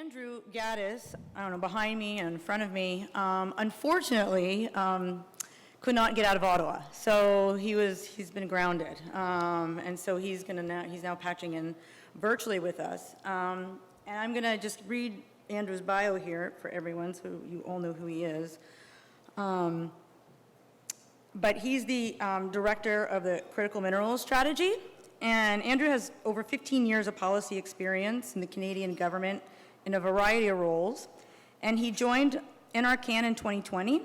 Andrew Ghattas, I don't know, behind me and in front of me, unfortunately, could not get out of Ottawa. So he's been grounded. And so he's now patching in virtually with us. And I'm gonna just read Andrew's bio here for everyone so you all know who he is. But he's the director of the Critical Minerals Strategy. And Andrew has over 15 years of policy experience in the Canadian government in a variety of roles. And he joined NRCan in 2020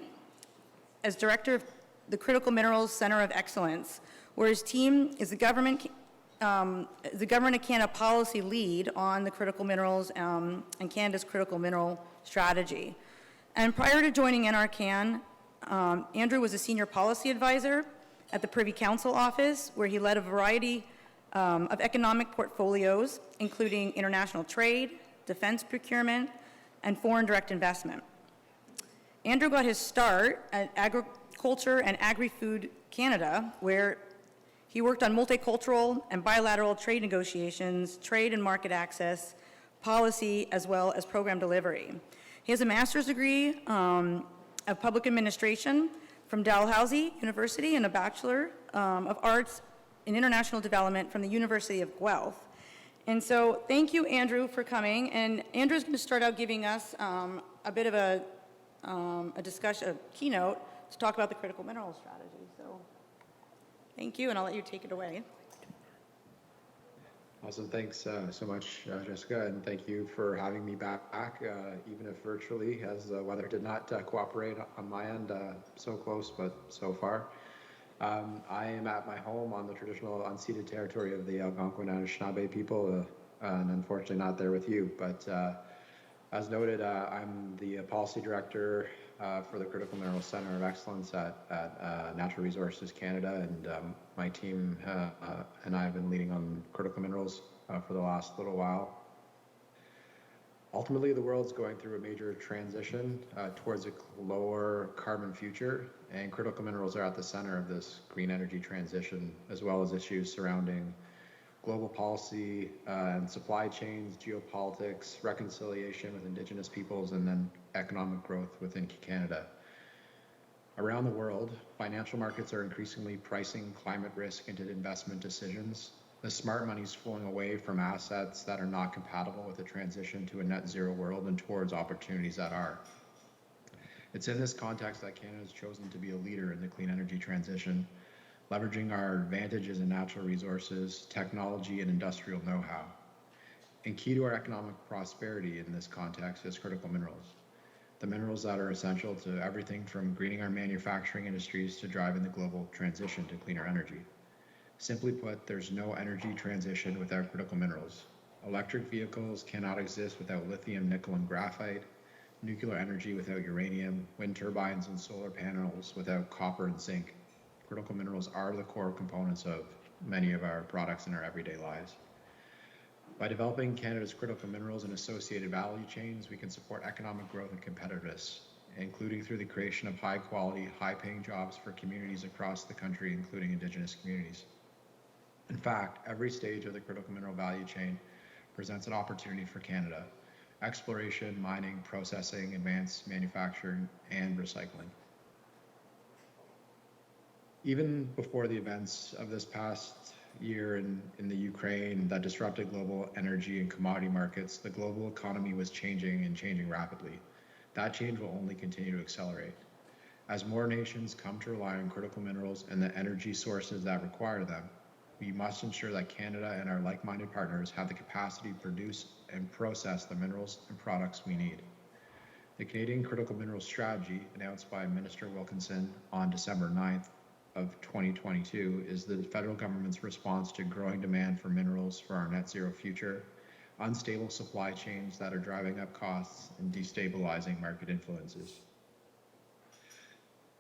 as director of the Critical Minerals Center of Excellence, where his team is the Government of Canada policy lead on the critical minerals and Canada's critical mineral strategy. And prior to joining NRCan, Andrew was a senior policy advisor at the Privy Council office, where he led a variety of economic portfolios, including international trade, defense procurement, and foreign direct investment. Andrew got his start at Agriculture and Agri-Food Canada, where he worked on multicultural and bilateral trade negotiations, trade and market access, policy, as well as program delivery. He has a master's degree of public administration from Dalhousie University and a Bachelor of Arts in International Development from the University of Guelph. And so thank you, Andrew, for coming. And Andrew's going to start out giving us a bit of a discussion, a keynote, to talk about the critical minerals strategy. So thank you, and I'll let you take it away. Awesome. Thanks so much, Jessica, and thank you for having me back, even if virtually, as the weather did not cooperate on my end, so close, but so far. I am at my home on the traditional unceded territory of the Algonquin and Anishinaabe people, and unfortunately not there with you. But as noted, I'm the policy director for the Critical Minerals Center of Excellence at Natural Resources Canada, and my team and I have been leading on critical minerals for the last little while. Ultimately, the world's going through a major transition towards a lower carbon future, and critical minerals are at the center of this green energy transition, as well as issues surrounding global policy and supply chains, geopolitics, reconciliation with Indigenous peoples, and then economic growth within Canada. Around the world, financial markets are increasingly pricing climate risk into investment decisions. The smart money is flowing away from assets that are not compatible with the transition to a net zero world and towards opportunities that are. It's in this context that Canada has chosen to be a leader in the clean energy transition, leveraging our advantages in natural resources, technology, and industrial know-how. And key to our economic prosperity in this context is critical minerals. The minerals that are essential to everything from greening our manufacturing industries to driving the global transition to cleaner energy. Simply put, there's no energy transition without critical minerals. Electric vehicles cannot exist without lithium, nickel, and graphite, nuclear energy without uranium, wind turbines and solar panels without copper and zinc. Critical minerals are the core components of many of our products in our everyday lives. By developing Canada's critical minerals and associated value chains, we can support economic growth and competitiveness, including through the creation of high-quality, high-paying jobs for communities across the country, including Indigenous communities. In fact, every stage of the critical mineral value chain presents an opportunity for Canada: exploration, mining, processing, advanced manufacturing, and recycling. Even before the events of this past year in the Ukraine that disrupted global energy and commodity markets, the global economy was changing and changing rapidly. That change will only continue to accelerate. As more nations come to rely on critical minerals and the energy sources that require them, we must ensure that Canada and our like-minded partners have the capacity to produce and process the minerals and products we need. The Canadian Critical Minerals Strategy, announced by Minister Wilkinson on December 9th of 2022, is the federal government's response to growing demand for minerals for our net zero future, unstable supply chains that are driving up costs and destabilizing market influences.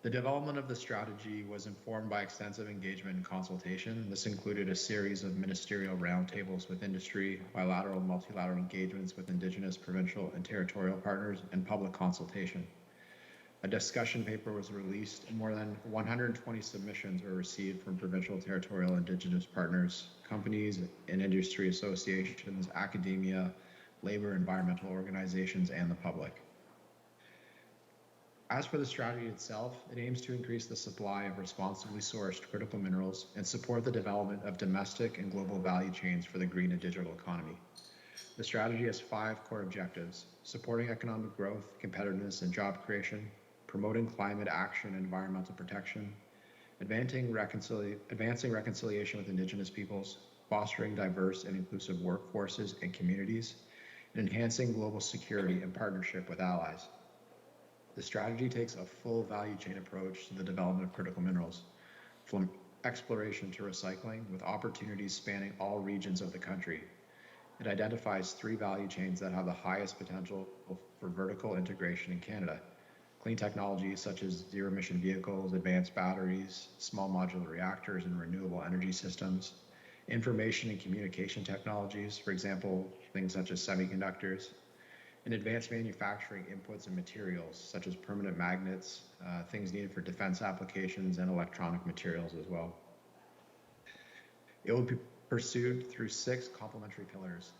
The development of the strategy was informed by extensive engagement and consultation. This included a series of ministerial roundtables with industry, bilateral and multilateral engagements with Indigenous, provincial, and territorial partners, and public consultation. A discussion paper was released, and more than 120 submissions were received from provincial, territorial, Indigenous partners, companies and industry associations, academia, labor, environmental organizations, and the public. As for the strategy itself, it aims to increase the supply of responsibly sourced critical minerals and support the development of domestic and global value chains for the green and digital economy. The strategy has 5 core objectives: supporting economic growth, competitiveness, and job creation, promoting climate action and environmental protection, advancing reconciliation with Indigenous peoples, fostering diverse and inclusive workforces and communities, and enhancing global security in partnership with allies. The strategy takes a full value chain approach to the development of critical minerals, from exploration to recycling, with opportunities spanning all regions of the country. It identifies 3 value chains that have the highest potential for vertical integration in Canada: clean technologies such as zero-emission vehicles, advanced batteries, small modular reactors, and renewable energy systems; information and communication technologies, for example, things such as semiconductors; and advanced manufacturing inputs and materials, such as permanent magnets, things needed for defense applications, and electronic materials as well. It will be pursued through 6 complementary pillars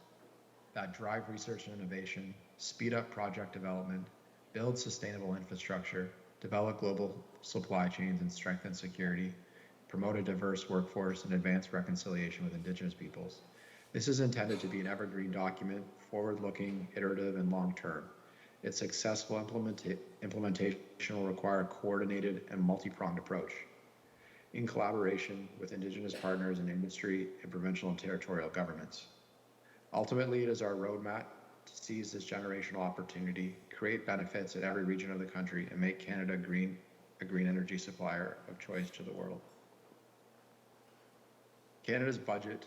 that drive research and innovation, speed up project development, build sustainable infrastructure, develop global supply chains and strengthen security, promote a diverse workforce, and advance reconciliation with Indigenous peoples. This is intended to be an evergreen document, forward-looking, iterative, and long-term. Its successful implementation will require a coordinated and multi-pronged approach in collaboration with Indigenous partners in industry and provincial and territorial governments. Ultimately, it is our roadmap to seize this generational opportunity, create benefits in every region of the country, and make Canada a green energy supplier of choice to the world. Canada's budget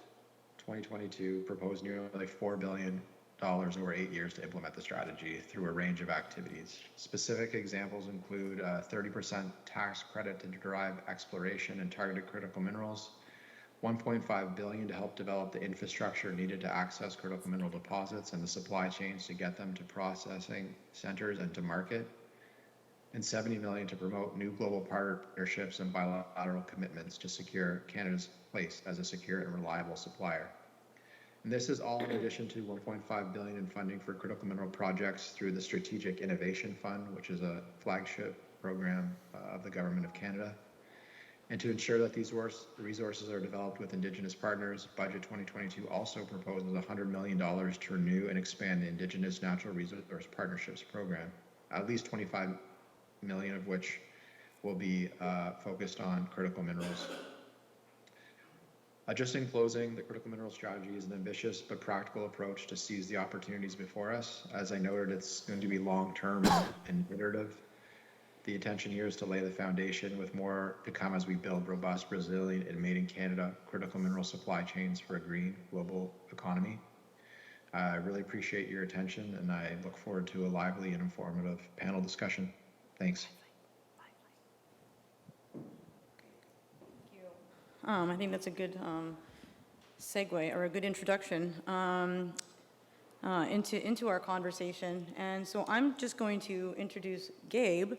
2022 proposed nearly $4 billion over 8 years to implement the strategy through a range of activities. Specific examples include a 30% tax credit to drive exploration and targeted critical minerals, $1.5 billion to help develop the infrastructure needed to access critical mineral deposits and the supply chains to get them to processing centers and to market, and $70 million to promote new global partnerships and bilateral commitments to secure Canada's place as a secure and reliable supplier. And this is all in addition to $1.5 billion in funding for critical mineral projects through the Strategic Innovation Fund, which is a flagship program of the Government of Canada. And to ensure that these resources are developed with Indigenous partners, Budget 2022 also proposes $100 million to renew and expand the Indigenous Natural Resource Partnerships Program, at least $25 million of which will be focused on critical minerals. Just in closing, the critical mineral strategy is an ambitious but practical approach to seize the opportunities before us. As I noted, it's going to be long-term and iterative. The intention here is to lay the foundation with more to come as we build robust, resilient, and made in Canada critical mineral supply chains for a green global economy. I really appreciate your attention, and I look forward to a lively and informative panel discussion. Thanks. I think that's a good segue or a good introduction into our conversation. And so I'm just going to introduce Gabe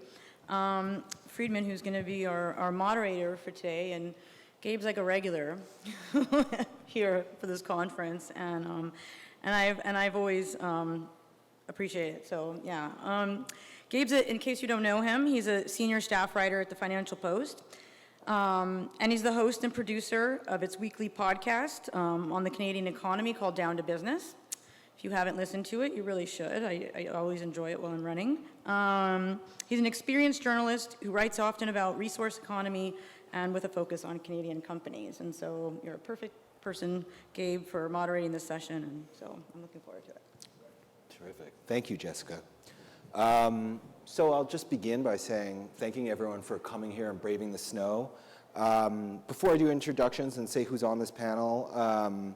Friedman, who's going to be our moderator for today. And Gabe's like a regular here for this conference, and I've always appreciated it. So yeah, Gabe's in case you don't know him, he's a senior staff writer at the Financial Post. And he's the host and producer of its weekly podcast on the Canadian economy called Down to Business. If you haven't listened to it, you really should. I always enjoy it while I'm running. He's an experienced journalist who writes often about resource economy and with a focus on Canadian companies. And so you're a perfect person, Gabe, for moderating this session. And so I'm looking forward to it. Terrific. Thank you, Jessica. So I'll just begin by thanking everyone for coming here and braving the snow. Before I do introductions and say who's on this panel, I'm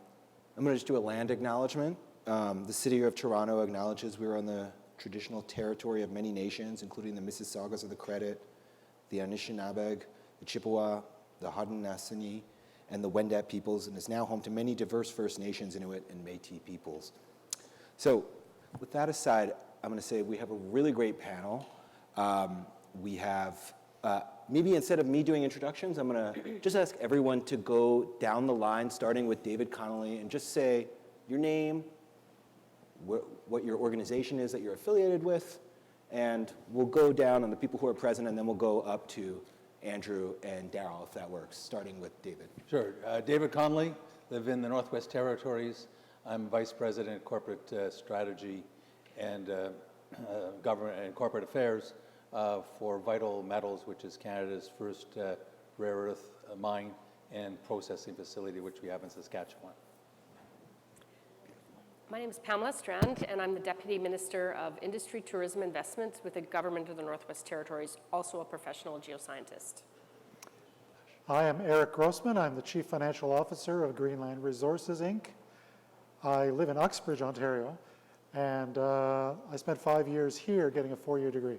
going to just do a land acknowledgement. The City of Toronto acknowledges we're on the traditional territory of many nations, including the Mississaugas of the Credit, the Anishinaabeg, the Chippewa, the Haudenosaunee, and the Wendat peoples, and is now home to many diverse First Nations, Inuit, and Métis peoples. So with that aside, I'm going to say we have a really great panel. We have, maybe instead of me doing introductions, I'm going to just ask everyone to go down the line, starting with David Connelly, and just say your name, what your organization is that you're affiliated with, and we'll go down on the people who are present, and then we'll go up to Andrew and Darrell, if that works, starting with David. Sure. David Connelly, live in the Northwest Territories. I'm Vice President, Corporate Strategy and Government and Corporate Affairs for Vital Metals, which is Canada's first rare earth mine and processing facility, which we have in Saskatchewan. My name is Pamela Strand, and I'm the Deputy Minister of Industry, Tourism, Investments with the Government of the Northwest Territories, also a professional geoscientist. I am Eric Grossman. I'm the Chief Financial Officer of Greenland Resources, Inc. I live in Uxbridge, Ontario, and I spent 5 years here getting a 4-year degree.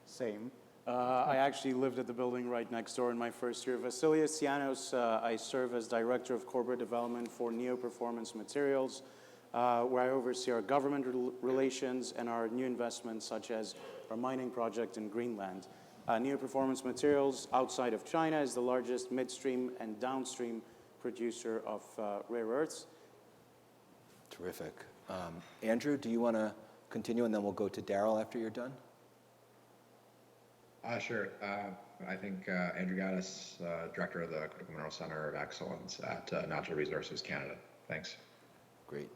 Same. I actually lived at the building right next door in my first year. Vasileios, Tsianos, I serve as Director of Corporate Development for Neo Performance Materials, where I oversee our government relations and our new investments, such as our mining project in Greenland. Neo Performance Materials, outside of China, is the largest midstream and downstream producer of rare earths. Terrific. Andrew, do you want to continue, and then we'll go to Darrell after you're done? Sure. I think Andrew Ghattas, Director of the Critical Mineral Center of Excellence at Natural Resources Canada. Thanks. Great.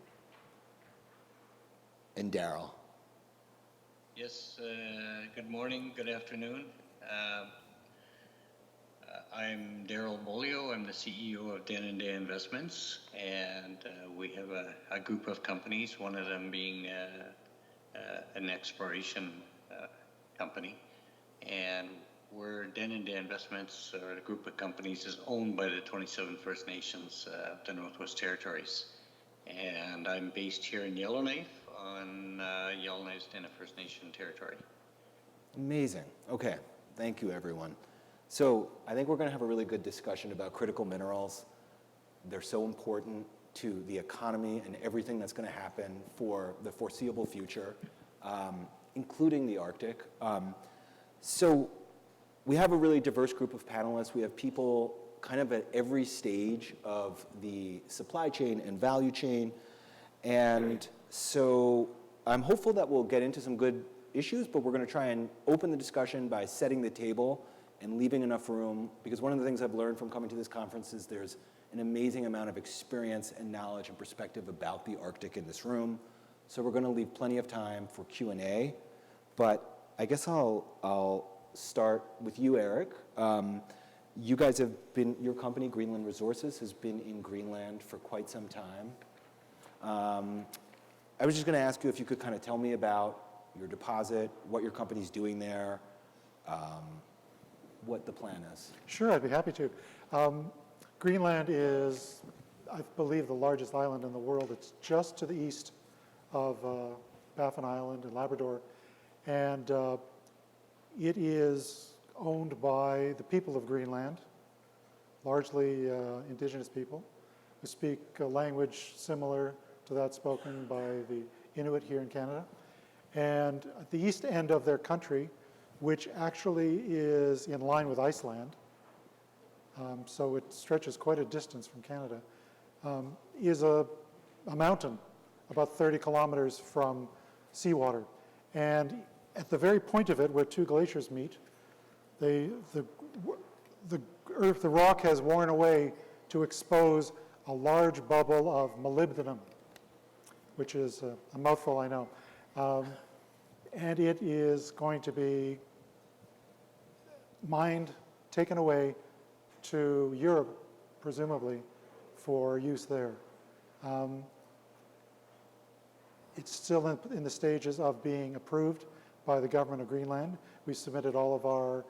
And Darrell. Yes, good morning, good afternoon. I'm Darrell Beaulieu. I'm the CEO of Denendeh Investments, and we have a group of companies, one of them being an exploration company. And we're Denendeh Investments, or a group of companies, is owned by the 27 First Nations of the Northwest Territories. And I'm based here in Yellowknife on Yellowknife's Denendeh First Nation territory. Amazing. Okay. Thank you, everyone. So I think we're going to have a really good discussion about critical minerals. They're so important to the economy and everything that's going to happen for the foreseeable future, including the Arctic. So we have a really diverse group of panelists. We have people kind of at every stage of the supply chain and value chain. And so I'm hopeful that we'll get into some good issues, but we're going to try and open the discussion by setting the table and leaving enough room, because one of the things I've learned from coming to this conference is there's an amazing amount of experience and knowledge and perspective about the Arctic in this room. So we're going to leave plenty of time for Q&A, but I guess I'll start with you, Eric. You guys have been, your company, Greenland Resources, has been in Greenland for quite some time. I was just going to ask you if you could kind of tell me about your deposit, what your company's doing there, what the plan is. Sure, I'd be happy to. Greenland is, I believe, the largest island in the world. It's just to the east of Baffin Island in Labrador. And it is owned by the people of Greenland, largely indigenous people, who speak a language similar to that spoken by the Inuit here in Canada. And at the east end of their country, which actually is in line with Iceland, so it stretches quite a distance from Canada, is a mountain about 30 kilometers from seawater. And at the very point of it, where two glaciers meet, the rock has worn away to expose a large bubble of molybdenum, which is a mouthful, I know. And it is going to be mined, taken away to Europe, presumably, for use there. It's still in the stages of being approved by the government of Greenland. We submitted all of our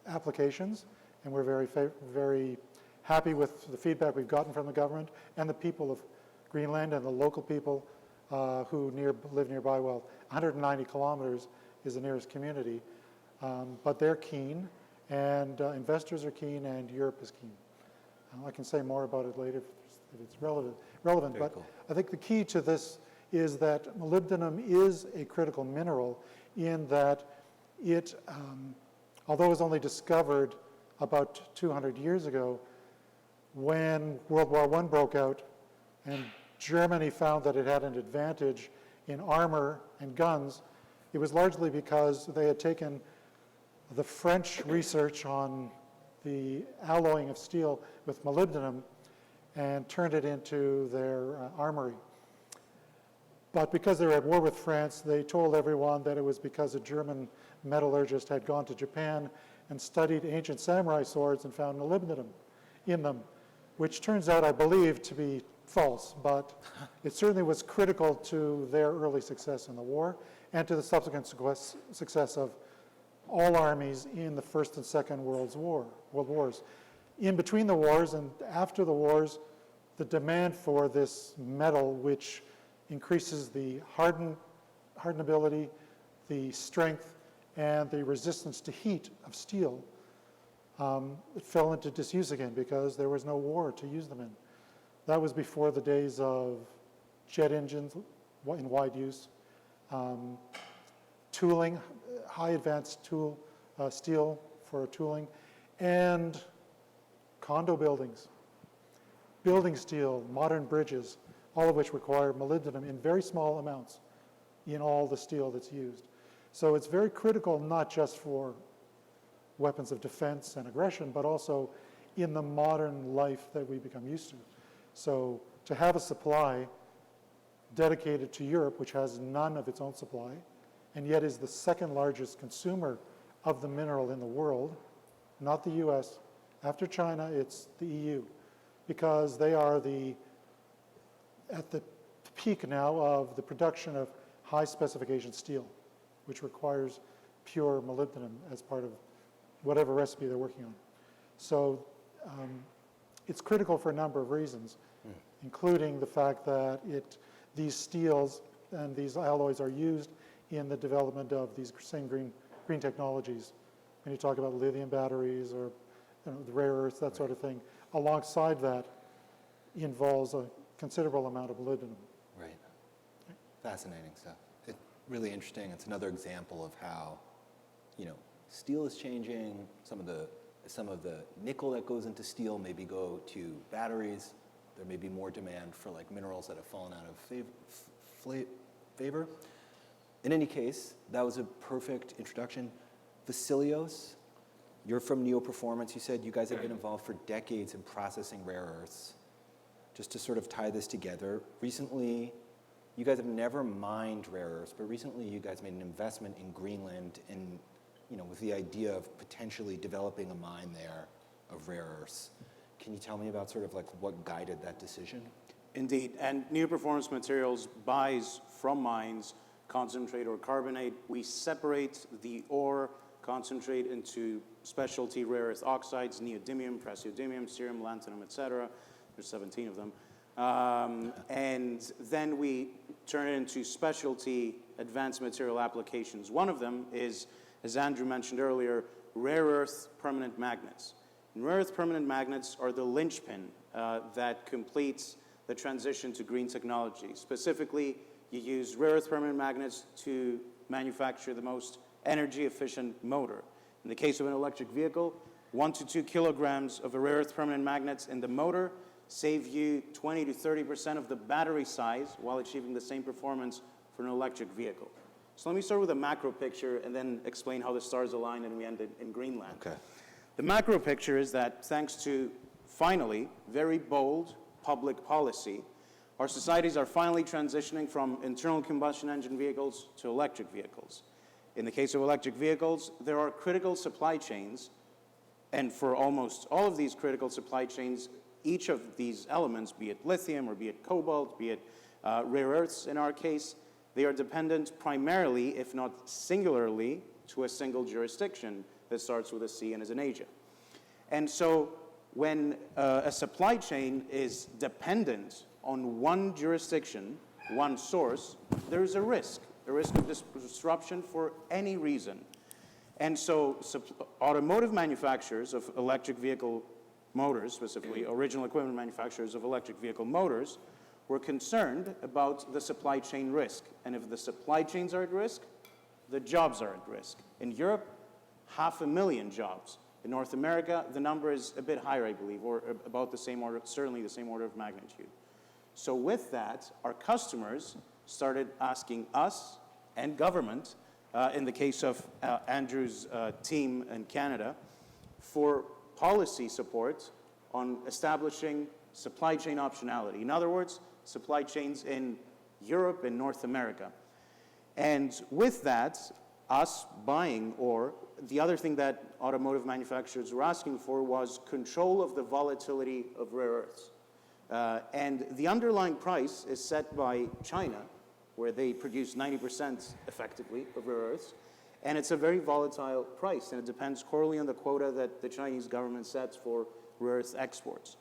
applications, and we're very happy with the feedback we've gotten from the government and the people of Greenland and the local people who live nearby. Well, 190 kilometers is the nearest community, but they're keen, and investors are keen, and Europe is keen. I can say more about it later if it's relevant. But cool. I think the key to this is that molybdenum is a critical mineral in that it, although it was only discovered about 200 years ago, when World War I broke out, and Germany found that it had an advantage in armor and guns, it was largely because they had taken the French research on the alloying of steel with molybdenum and turned it into their armory. But because they were at war with France, they told everyone that it was because a German metallurgist had gone to Japan and studied ancient samurai swords and found molybdenum in them, which turns out, I believe, to be false, but it certainly was critical to their early success in the war and to the subsequent success of all armies in the First and Second World Wars. In between the wars and after the wars, the demand for this metal, which increases the hardenability, the strength, and the resistance to heat of steel, it fell into disuse again because there was no war to use them in. That was before the days of jet engines in wide use, tooling, high advanced steel for tooling, and condo buildings, building steel, modern bridges, all of which require molybdenum in very small amounts in all the steel that's used. So it's very critical not just for weapons of defense and aggression, but also in the modern life that we become used to. So to have a supply dedicated to Europe, which has none of its own supply, and yet is the second largest consumer of the mineral in the world, not the US. After China, it's the EU, because they are at the peak now of the production of high specification steel, which requires pure molybdenum as part of whatever recipe they're working on. So it's critical for a number of reasons, including the fact that these steels and these alloys are used in the development of these same green technologies. When you talk about lithium batteries or the rare earths, that sort of thing, alongside that involves a considerable amount of molybdenum. Right. Fascinating stuff. Really interesting. It's another example of how, steel is changing. Some of the nickel that goes into steel maybe go to batteries. There may be more demand for minerals that have fallen out of favor. In any case, that was a perfect introduction. Vasileios, you're from Neo Performance. You said you guys have been involved for decades in processing rare earths. Just to sort of tie this together, recently, you guys have never mined rare earths, but recently you guys made an investment in Greenland and, with the idea of potentially developing a mine there of rare earths. Can you tell me about sort of what guided that decision? Indeed, and Neo Performance Materials buys from mines concentrate or carbonate. We separate the ore concentrate into specialty rare earth oxides, neodymium, praseodymium, cerium, lanthanum, etc. There's 17 of them. And then we turn it into specialty advanced material applications. One of them is, as Andrew mentioned earlier, rare earth permanent magnets. And rare earth permanent magnets are the linchpin that completes the transition to green technology. Specifically, you use rare earth permanent magnets to manufacture the most energy efficient motor. In the case of an electric vehicle, 1 to 2 kilograms of a rare earth permanent magnets in the motor save you 20 to 30% of the battery size while achieving the same performance for an electric vehicle. So let me start with a macro picture and then explain how the stars align and we end in Greenland. Okay. The macro picture is that thanks to, finally, very bold public policy, our societies are finally transitioning from internal combustion engine vehicles to electric vehicles. In the case of electric vehicles, there are critical supply chains, and for almost all of these critical supply chains, each of these elements, be it lithium or be it cobalt, be it rare earths in our case, they are dependent primarily, if not singularly, to a single jurisdiction that starts with a C and is in Asia. And so when a supply chain is dependent on one jurisdiction, one source, there is a risk of disruption for any reason. And so automotive manufacturers of electric vehicle motors, specifically original equipment manufacturers of electric vehicle motors, were concerned about the supply chain risk. And if the supply chains are at risk, the jobs are at risk. In Europe, 500,000 jobs. In North America, the number is a bit higher, I believe, or about the same order, certainly the same order of magnitude. So with that, our customers started asking us and government, in the case of Andrew's team in Canada, for policy support on establishing supply chain optionality. In other words, supply chains in Europe and North America. And with that, us buying, or the other thing that automotive manufacturers were asking for was control of the volatility of rare earths. And the underlying price is set by China, where they produce 90% effectively of rare earths. And it's a very volatile price, and it depends quarterly on the quota that the Chinese government sets for rare earth exports.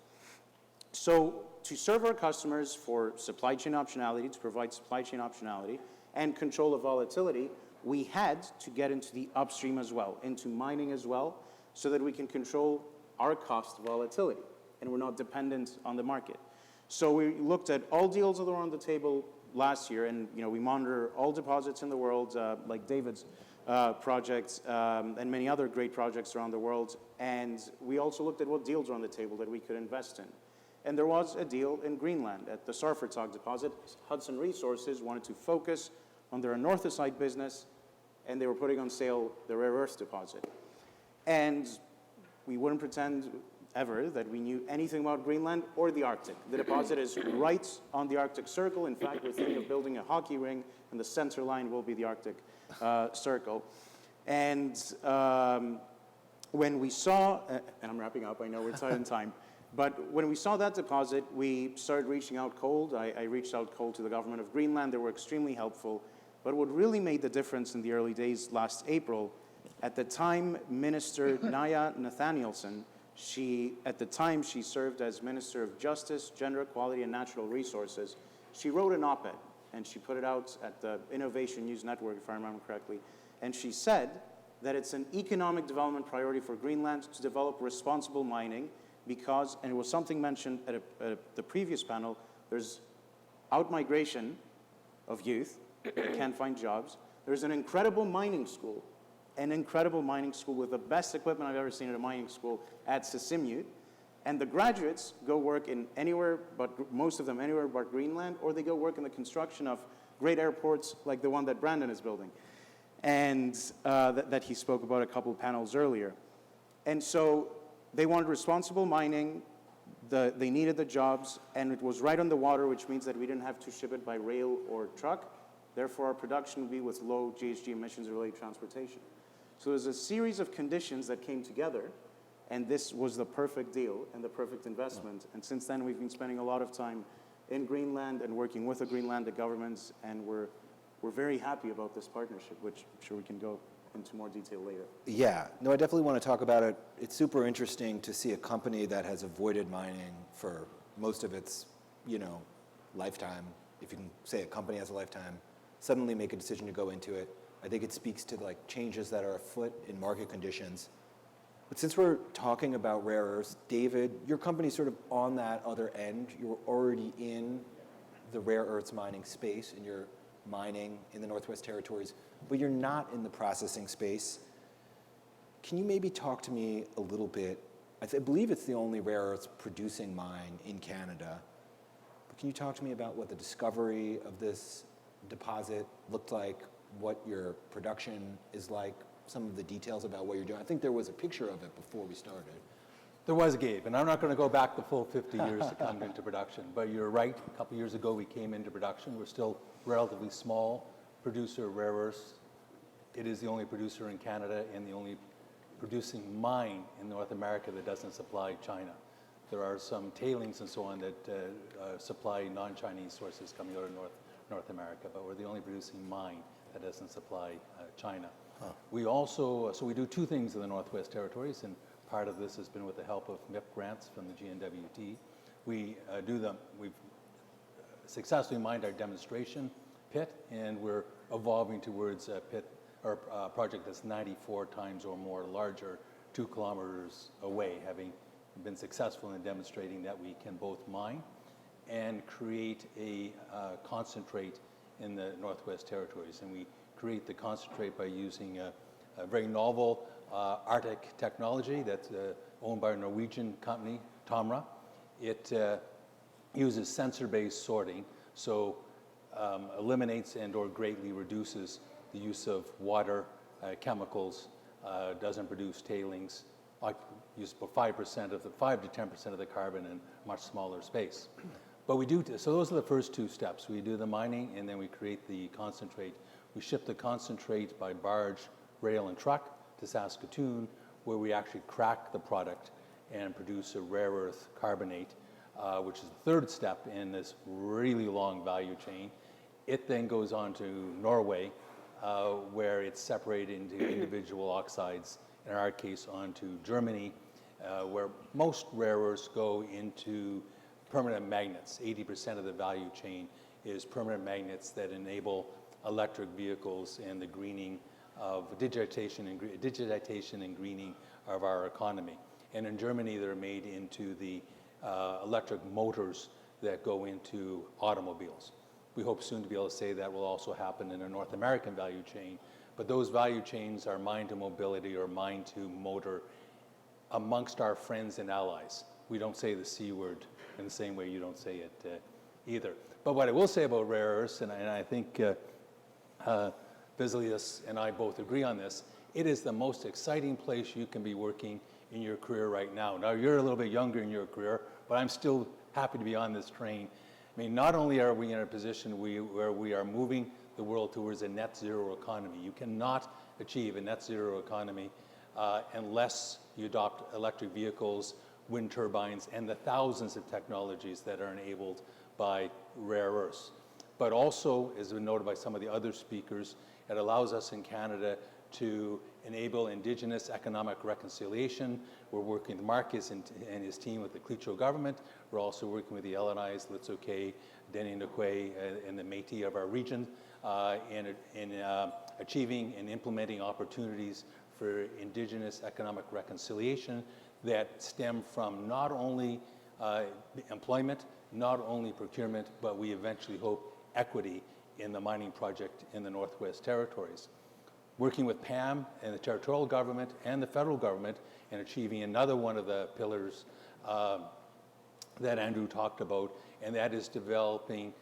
So to serve our customers for supply chain optionality, to provide supply chain optionality and control of volatility, we had to get into the upstream as well, into mining as well, so that we can control our cost volatility, and we're not dependent on the market. So we looked at all deals that were on the table last year, and we monitor all deposits in the world, like David's projects and many other great projects around the world. And we also looked at what deals are on the table that we could invest in. And there was a deal in Greenland at the Sarfartag deposit. Hudson Resources wanted to focus on their anorthosite business, and they were putting on sale the rare earth deposit. And we wouldn't pretend ever that we knew anything about Greenland or the Arctic. The deposit is right on the Arctic Circle. In fact, we're thinking of building a hockey ring, and the center line will be the Arctic Circle. And when we saw, and I'm wrapping up, I know we're tight on time, but when we saw that deposit, we started reaching out cold. I reached out cold to the government of Greenland. They were extremely helpful. But what really made the difference in the early days last April, at the time, Minister Naya Nathanielson, at the time she served as Minister of Justice, Gender Equality, and Natural Resources. She wrote an op-ed, and she put it out at the Innovation News Network, if I remember correctly. And she said that it's an economic development priority for Greenland to develop responsible mining because, and it was something mentioned at the previous panel, there's out-migration of youth that can't find jobs. There's an incredible mining school with the best equipment I've ever seen at a mining school at Sisimiut. And the graduates go work in anywhere, but most of them anywhere but Greenland, or they go work in the construction of great airports like the one that Brandon is building, and that he spoke about a couple of panels earlier. And so they wanted responsible mining, they needed the jobs, and it was right on the water, which means that we didn't have to ship it by rail or truck. Therefore, our production would be with low GHG emissions-related transportation. So there's a series of conditions that came together, and this was the perfect deal and the perfect investment. And since then, we've been spending a lot of time in Greenland and working with the Greenlandic governments, and we're very happy about this partnership, which I'm sure we can go into more detail later. Yeah, no, I definitely want to talk about it. It's super interesting to see a company that has avoided mining for most of its, lifetime, if you can say a company has a lifetime, suddenly make a decision to go into it. I think it speaks to changes that are afoot in market conditions. But since we're talking about rare earths, David, your company's sort of on that other end. You're already in the rare earths mining space, and you're mining in the Northwest Territories, but you're not in the processing space. Can you maybe talk to me a little bit? I believe it's the only rare earths producing mine in Canada. But can you talk to me about what the discovery of this deposit looked like, what your production is like, some of the details about what you're doing? I think there was a picture of it before we started. There was, Gabe, and I'm not going to go back the full 50 years to come into production, but you're right. A couple years ago, we came into production. We're still relatively small producer of rare earths. It is the only producer in Canada and the only producing mine in North America that doesn't supply China. There are some tailings and so on that supply non-Chinese sources coming out of North America, but we're the only producing mine that doesn't supply China. Huh. We also, so we do two things in the Northwest Territories, and part of this has been with the help of MIP grants from the GNWT. We've successfully mined our demonstration pit, and we're evolving towards a pit or a project that's 94 times or more larger, 2 kilometers away, having been successful in demonstrating that we can both mine and create a concentrate in the Northwest Territories. And we create the concentrate by using a very novel Arctic technology that's owned by a Norwegian company, Tomra. It uses sensor-based sorting, so eliminates and or greatly reduces the use of water, chemicals, doesn't produce tailings, uses about 5% of the 5 to 10% of the carbon in much smaller space. But we do, so those are the first two steps. We do the mining and then we create the concentrate. We ship the concentrate by barge, rail, and truck to Saskatoon, where we actually crack the product and produce a rare earth carbonate, which is the third step in this really long value chain. It then goes on to Norway, where it's separated into individual oxides, in our case onto Germany, where most rare earths go into permanent magnets. 80% of the value chain is permanent magnets that enable electric vehicles and the greening of digitization and greening of our economy. And in Germany, they're made into the electric motors that go into automobiles. We hope soon to be able to say that will also happen in a North American value chain. But those value chains are mine to mobility or mine to motor amongst our friends and allies. We don't say the C word in the same way you don't say it either. But what I will say about rare earths, and I think Vasileios and I both agree on this, it is the most exciting place you can be working in your career right now. Now, you're a little bit younger in your career, but I'm still happy to be on this train. I mean, not only are we in a position where we are moving the world towards a net zero economy. You cannot achieve a net zero economy unless you adopt electric vehicles, wind turbines, and the thousands of technologies that are enabled by rare earths. But also, as been noted by some of the other speakers, it allows us in Canada to enable Indigenous economic reconciliation. We're working with Marcus and his team with the Clicquot government. We're also working with the LNIs, Litsoke, Denendeh, and the Métis of our region in achieving and implementing opportunities for Indigenous economic reconciliation that stem from not only employment, not only procurement, but we eventually hope equity in the mining project in the Northwest Territories. Working with PAM and the territorial government and the federal government and achieving another one of the pillars that Andrew talked about, and that is developing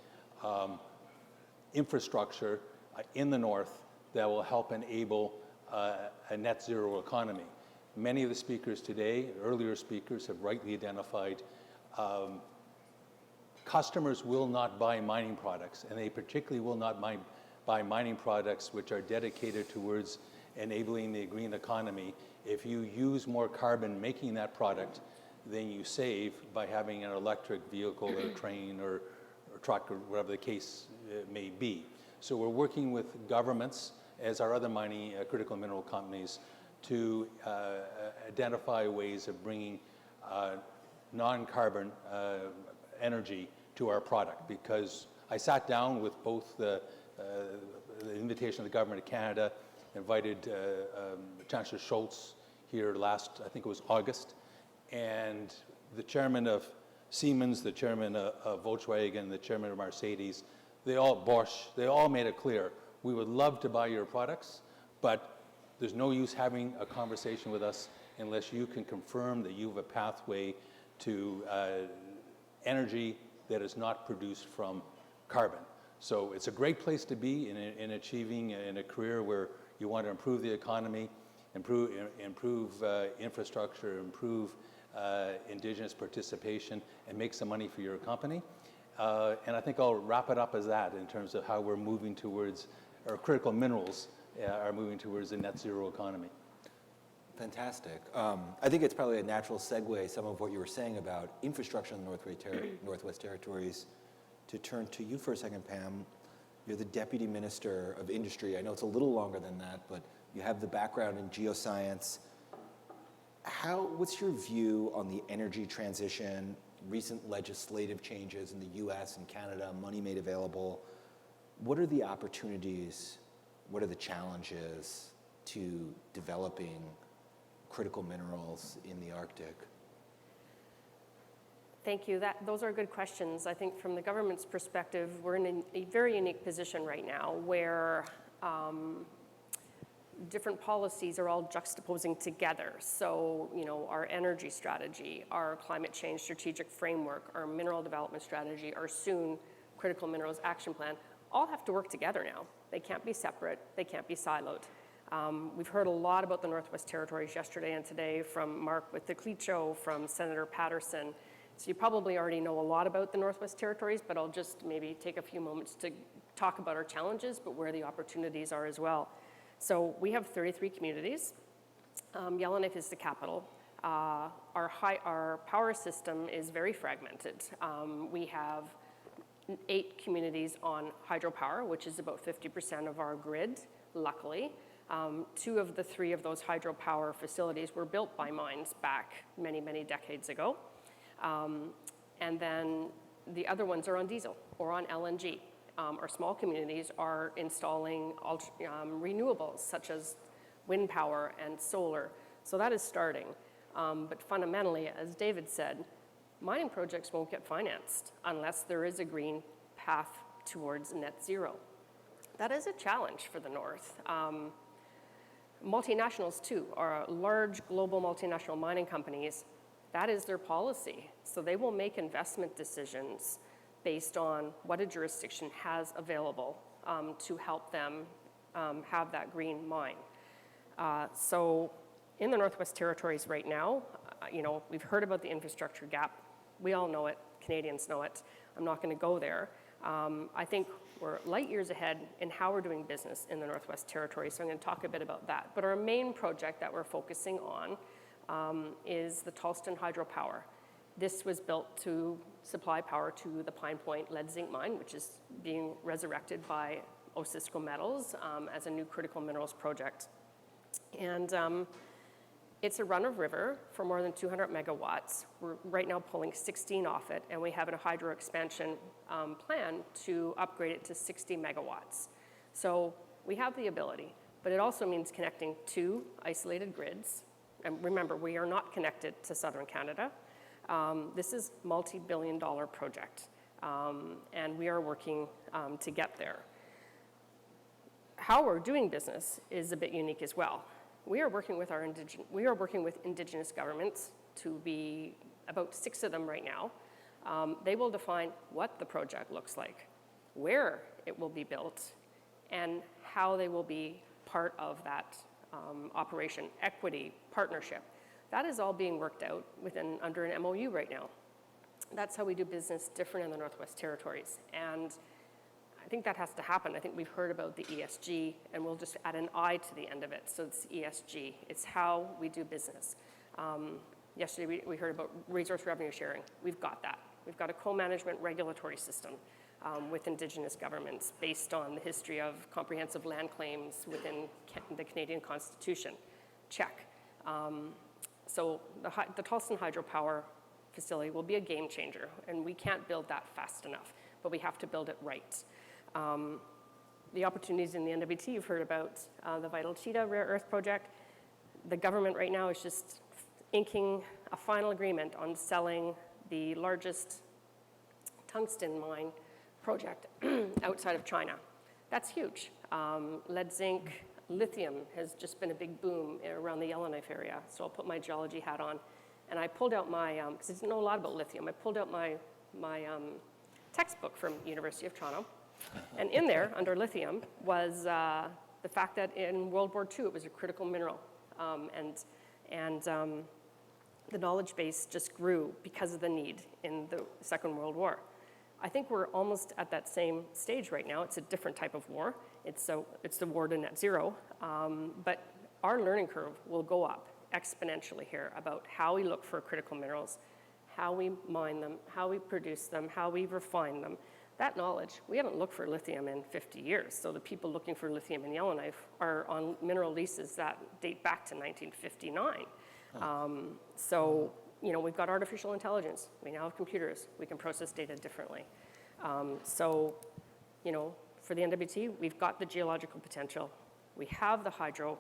infrastructure in the north that will help enable a net zero economy. Many of the speakers today, earlier speakers, have rightly identified customers will not buy mining products, and they particularly will not buy mining products which are dedicated towards enabling the green economy if you use more carbon making that product than you save by having an electric vehicle or a train or truck or whatever the case may be. So we're working with governments, as our other mining critical mineral companies, to identify ways of bringing non-carbon energy to our product, because I sat down with both the invitation of the Government of Canada, invited Chancellor Schultz here last, I think it was August, and the chairman of Siemens, the chairman of Volkswagen, the chairman of Mercedes, Bosch, they all made it clear, we would love to buy your products, but there's no use having a conversation with us unless you can confirm that you have a pathway to energy that is not produced from carbon. So it's a great place to be in achieving in a career where you want to improve the economy, improve infrastructure, improve Indigenous participation, and make some money for your company. And I think I'll wrap it up as that in terms of how we're moving towards, or critical minerals are moving towards a net zero economy. Fantastic. I think it's probably a natural segue, some of what you were saying about infrastructure in the Northwest Territories, to turn to you for a second, Pam. You're the Deputy Minister of Industry. I know it's a little longer than that, but you have the background in geoscience. What's your view on the energy transition, recent legislative changes in the US and Canada, money made available? What are the opportunities? What are the challenges to developing critical minerals in the Arctic? Thank you. Those are good questions. I think from the government's perspective, we're in a very unique position right now where different policies are all juxtaposing together. So, our energy strategy, our climate change strategic framework, our mineral development strategy, our soon critical minerals action plan, all have to work together now. They can't be separate, they can't be siloed. We've heard a lot about the Northwest Territories yesterday and today from Mark with the Cleacho, from Senator Patterson. So you probably already know a lot about the Northwest Territories, but I'll just maybe take a few moments to talk about our challenges, but where the opportunities are as well. So we have 33 communities. Yellowknife is the capital. Our power system is very fragmented. We have 8 communities on hydropower, which is about 50% of our grid, luckily. 2 of the 3 of those hydropower facilities were built by mines back many, many decades ago. And then the other ones are on diesel or on LNG. Our small communities are installing renewables such as wind power and solar. So that is starting. But fundamentally, as David said, mining projects won't get financed unless there is a green path towards net zero. That is a challenge for the North. Multinationals too are large global multinational mining companies. That is their policy. So they will make investment decisions based on what a jurisdiction has available to help them have that green mine. So in the Northwest Territories right now, we've heard about the infrastructure gap. We all know it, Canadians know it. I'm not gonna go there. I think we're light years ahead in how we're doing business in the Northwest Territories, so I'm gonna talk a bit about that. But our main project that we're focusing on is the Tolston Hydropower. This was built to supply power to the Pine Point lead zinc mine, which is being resurrected by Osisko Metals as a new critical minerals project. And it's a run-of-river for more than 200 megawatts. We're right now pulling 16 off it, and we have a hydro expansion plan to upgrade it to 60 megawatts. So we have the ability, but it also means connecting 2 isolated grids. And remember, we are not connected to southern Canada. This is a multi-billion-dollar project, and we are working to get there. How we're doing business is a bit unique as well. We are working with Indigenous governments, to be about 6 of them right now. They will define what the project looks like, where it will be built, and how they will be part of that operation, equity, partnership. That is all being worked out under an MOU right now. That's how we do business different in the Northwest Territories. And I think that has to happen. I think we've heard about the ESG, and we'll just add an I to the end of it. So it's ESG. It's how we do business. Yesterday we heard about resource revenue sharing. We've got that. We've got a co-management regulatory system with Indigenous governments based on the history of comprehensive land claims within the Canadian Constitution. Check. So the Tolston Hydropower facility will be a game changer, and we can't build that fast enough, but we have to build it right. The opportunities in the NWT, you've heard about the Vital Cheetah rare earth project. The government right now is just inking a final agreement on selling the largest tungsten mine project outside of China. That's huge. Lead zinc, lithium has just been a big boom around the Yellowknife area. So I'll put my geology hat on. And I pulled out my, because I didn't know a lot about lithium, I pulled out my textbook from University of Toronto. And in there, under lithium, was the fact that in World War II, it was a critical mineral. And the knowledge base just grew because of the need in the Second World War. I think we're almost at that same stage right now. It's a different type of war. It's the war to net zero. But our learning curve will go up exponentially here about how we look for critical minerals, how we mine them, how we produce them, how we refine them. That knowledge, we haven't looked for lithium in 50 years. So the people looking for lithium in Yellowknife are on mineral leases that date back to 1959. So, we've got artificial intelligence. We now have computers. We can process data differently. So, for the NWT, we've got the geological potential. We have the hydro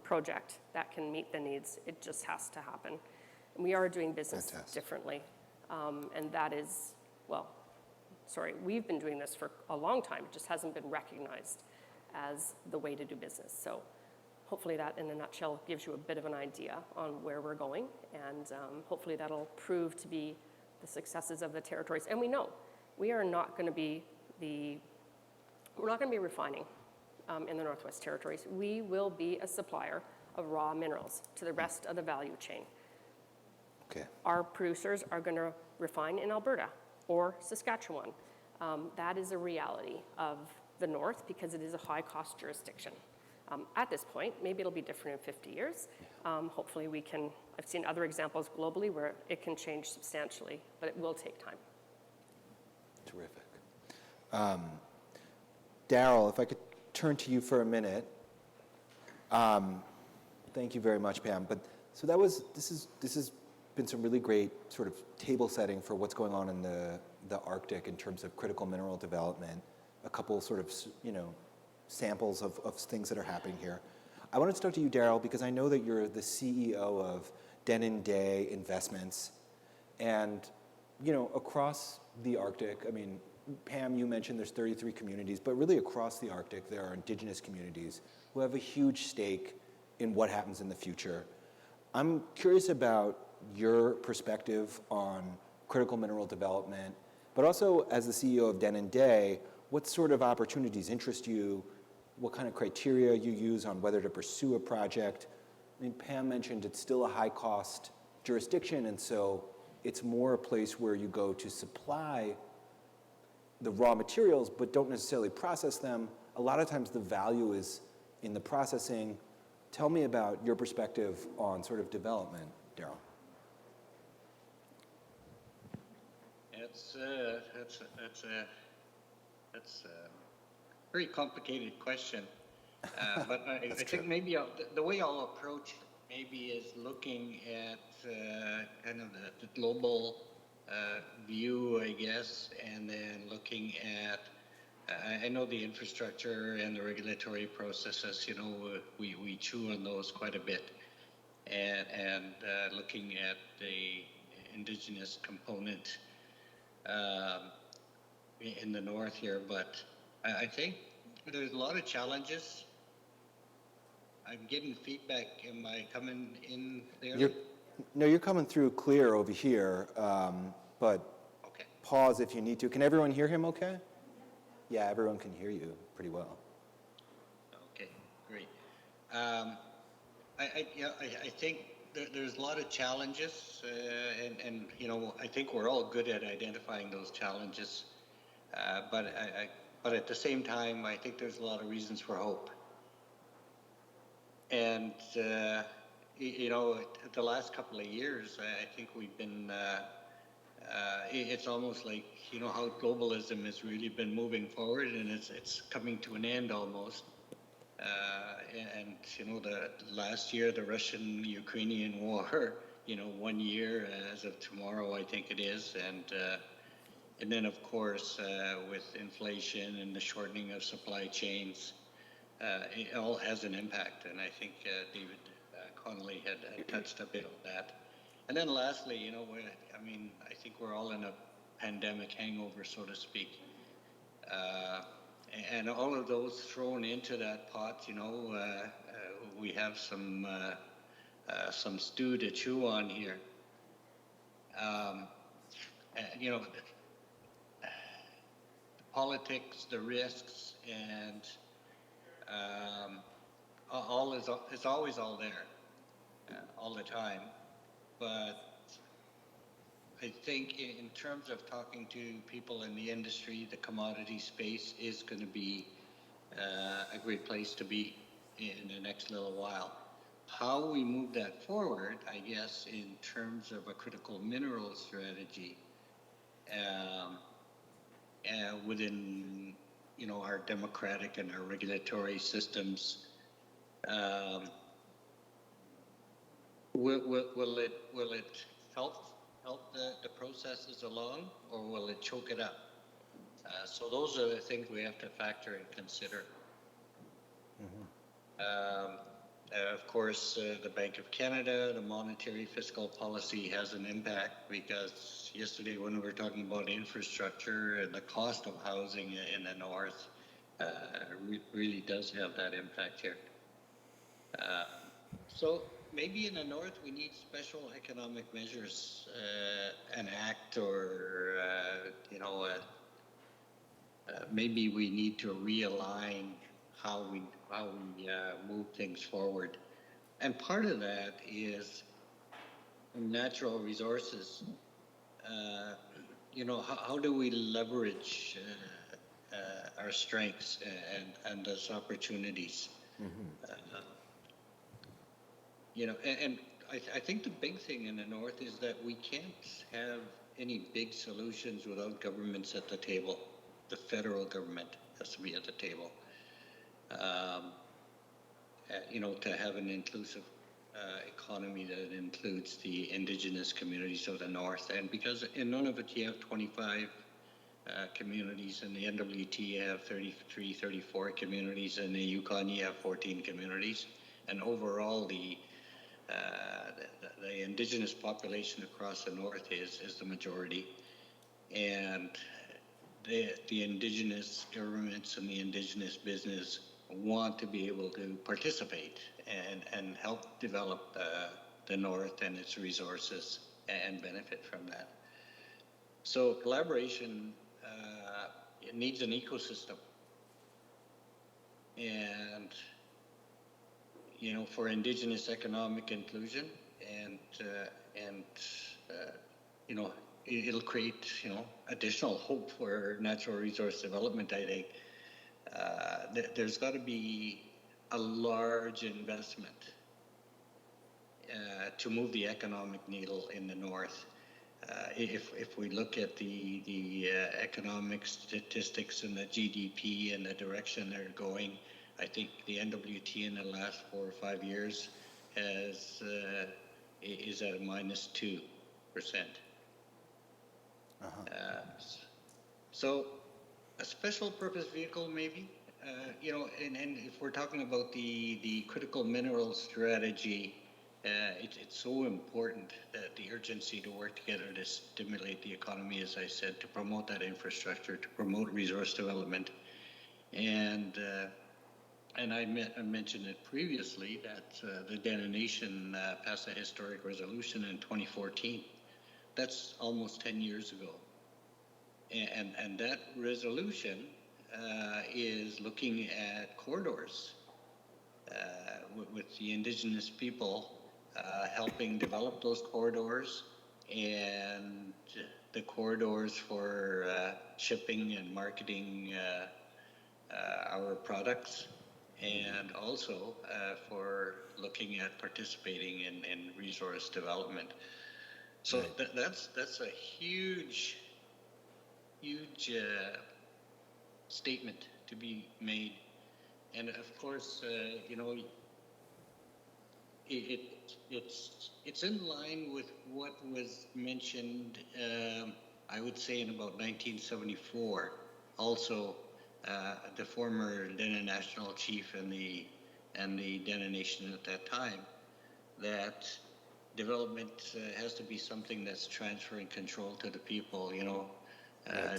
project that can meet the needs. It just has to happen. And we are doing business differently. And that is, we've been doing this for a long time. It just hasn't been recognized as the way to do business. So hopefully that, in a nutshell, gives you a bit of an idea on where we're going, and hopefully that'll prove to be the successes of the territories. And we know we are not going to be refining in the Northwest Territories. We will be a supplier of raw minerals to the rest of the value chain. Okay. Our producers are going to refine in Alberta or Saskatchewan. That is a reality of the North because it is a high-cost jurisdiction. At this point, maybe it'll be different in 50 years. Hopefully we can, I've seen other examples globally where it can change substantially, but it will take time. Terrific. Darrell, if I could turn to you for a minute. Thank you very much, Pam. But so this has been some really great sort of table setting for what's going on in the Arctic in terms of critical mineral development. A couple sort of, samples of things that are happening here. I wanted to talk to you, Darrell, because I know that you're the CEO of Denendeh Investments. And, across the Arctic, I mean, Pam, you mentioned there's 33 communities, but really across the Arctic, there are indigenous communities who have a huge stake in what happens in the future. I'm curious about your perspective on critical mineral development, but also as the CEO of Denendeh, what sort of opportunities interest you? What kind of criteria you use on whether to pursue a project? I mean, Pam mentioned it's still a high-cost jurisdiction, and so it's more a place where you go to supply the raw materials, but don't necessarily process them. A lot of times the value is in the processing. Tell me about your perspective on sort of development, Darrell. That's a very complicated question, but I think maybe the way I'll approach it maybe is looking at kind of the global view, I guess, and then looking at I know the infrastructure and the regulatory processes. We chew on those quite a bit, and looking at the indigenous component in the north here, but I think there's a lot of challenges. I'm getting feedback. Am I coming in there? You're coming through clear over here, but okay. Pause if you need to. Can everyone hear him okay? Yeah, everyone can hear you pretty well. Okay, great. I think there's a lot of challenges, and I think we're all good at identifying those challenges. But at the same time, I think there's a lot of reasons for hope. And the last couple of years, I think we've been. It's almost like how globalism has really been moving forward, and it's coming to an end almost. And the last year, the Russian-Ukrainian war. 1 year as of tomorrow, I think it is, and then of course with inflation and the shortening of supply chains, it all has an impact. And I think David Connelly had touched a bit on that. And then lastly, I think we're all in a pandemic hangover, so to speak. And all of those thrown into that pot, we have some stew to chew on here. The politics, the risks, and all is always all there, all the time. But I think in terms of talking to people in the industry, the commodity space is going to be a great place to be in the next little while. How we move that forward, I guess, in terms of a critical mineral strategy within, our democratic and our regulatory systems, will it help the processes along, or will it choke it up? So those are the things we have to factor and consider. Mm-hmm. Of course, the Bank of Canada, the monetary fiscal policy has an impact, because yesterday when we were talking about infrastructure and the cost of housing in the north, really does have that impact here. So maybe in the north we need special economic measures, an act, or maybe we need to realign how we move things forward. And part of that is natural resources. How do we leverage our strengths and those opportunities? And I think the big thing in the north is that we can't have any big solutions without governments at the table. The federal government has to be at the table. To have an inclusive economy that includes the indigenous communities of the north. And because in Nunavut you have 25 communities, in the NWT you have 33, 34 communities, in the Yukon you have 14 communities, and overall the indigenous population across the north is the majority, and the indigenous governments and the indigenous business want to be able to participate and help develop the north and its resources and benefit from that. So collaboration, it needs an ecosystem, and for indigenous economic inclusion, and it'll create additional hope for natural resource development. I think there's got to be a large investment to move the economic needle in the north. If we look at the economic statistics and the GDP and the direction they're going, I think the NWT in the last 4 or 5 years is at a -2%. So a special purpose vehicle, maybe, and if we're talking about the critical mineral strategy, it's so important that the urgency to work together to stimulate the economy, as I said, to promote that infrastructure, to promote resource development. And I mentioned it previously that the Denendeh passed a historic resolution in 2014. That's almost 10 years ago. And that resolution is looking at corridors with the indigenous people, helping develop those corridors, and the corridors for shipping and marketing our products, and also for looking at participating in resource development. So that's a huge statement to be made, and of course, it's in line with what was mentioned, I would say, in about 1974. Also, the former Denendeh National Chief and the Denendeh Nation at that time, that development has to be something that's transferring control to the people.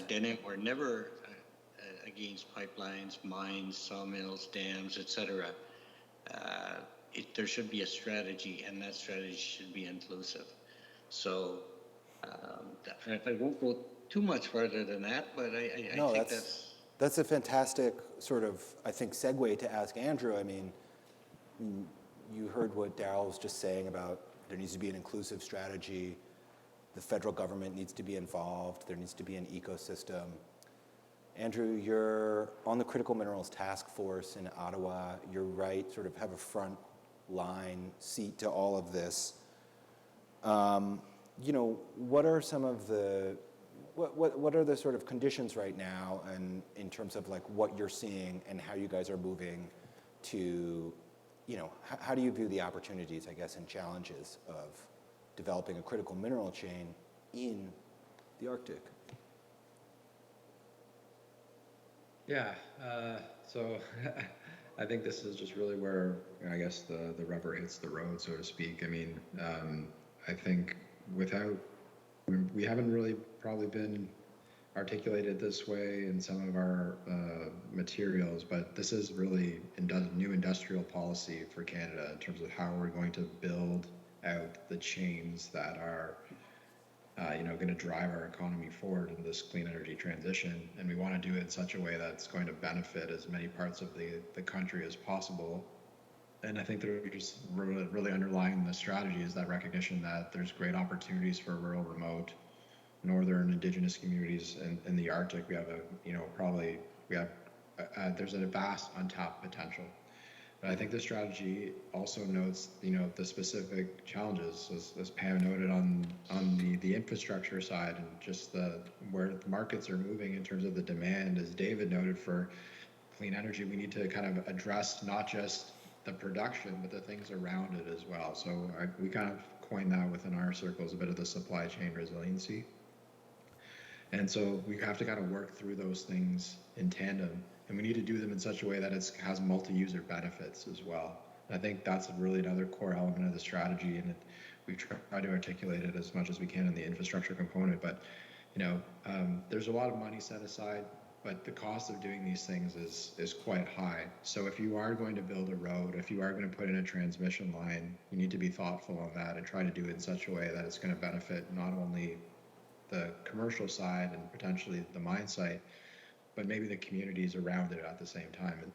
Denendeh were never against pipelines, mines, sawmills, dams, etc. There should be a strategy, and that strategy should be inclusive. So I won't go too much further than that, but I think that's a fantastic sort of, I think, segue to ask Andrew. I mean, you heard what Darrell was just saying about there needs to be an inclusive strategy. The federal government needs to be involved. There needs to be an ecosystem. Andrew, you're on the Critical Minerals Task Force in Ottawa. You're right, sort of have a front line seat to all of this. What are some of the, what are the sort of conditions right now, and in terms of like what you're seeing and how you guys are moving to, how do you view the opportunities, I guess, and challenges of developing a critical mineral chain in the Arctic? Yeah, so I think this is just really where, I guess, the rubber hits the road, so to speak. I mean, I think we haven't really probably been articulated this way in some of our materials, but this is really new industrial policy for Canada in terms of how we're going to build out the chains that are going to drive our economy forward in this clean energy transition. And we want to do it in such a way that's going to benefit as many parts of the country as possible. And I think there's really underlying the strategy is that recognition that there's great opportunities for rural, remote, northern indigenous communities in the Arctic. We have there's a vast untapped potential. But I think the strategy also notes, the specific challenges, as Pam noted on the infrastructure side, and just where the markets are moving in terms of the demand. As David noted, for clean energy, we need to kind of address not just the production, but the things around it as well. So we kind of coined that within our circles, a bit of the supply chain resiliency. And so we have to kind of work through those things in tandem. And we need to do them in such a way that it has multi-user benefits as well. And I think that's really another core element of the strategy, and we've tried to articulate it as much as we can in the infrastructure component. But there's a lot of money set aside, but the cost of doing these things is quite high. So if you are going to build a road, if you are going to put in a transmission line, you need to be thoughtful of that and try to do it in such a way that it's going to benefit not only the commercial side and potentially the mine site, but maybe the communities around it at the same time. And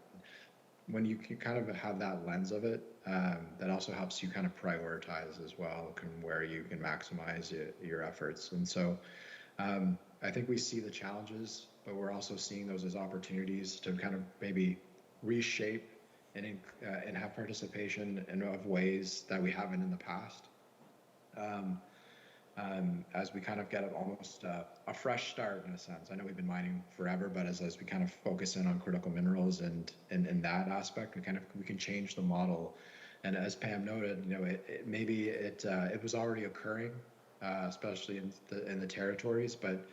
when you can kind of have that lens of it, that also helps you kind of prioritize as well, where you can maximize your efforts. And so I think we see the challenges, but we're also seeing those as opportunities to kind of maybe reshape and have participation in ways that we haven't in the past. As we kind of get almost a fresh start in a sense. I know we've been mining forever, but as we kind of focus in on critical minerals and in that aspect, we can change the model. And as Pam noted, it was already occurring, especially in the territories, but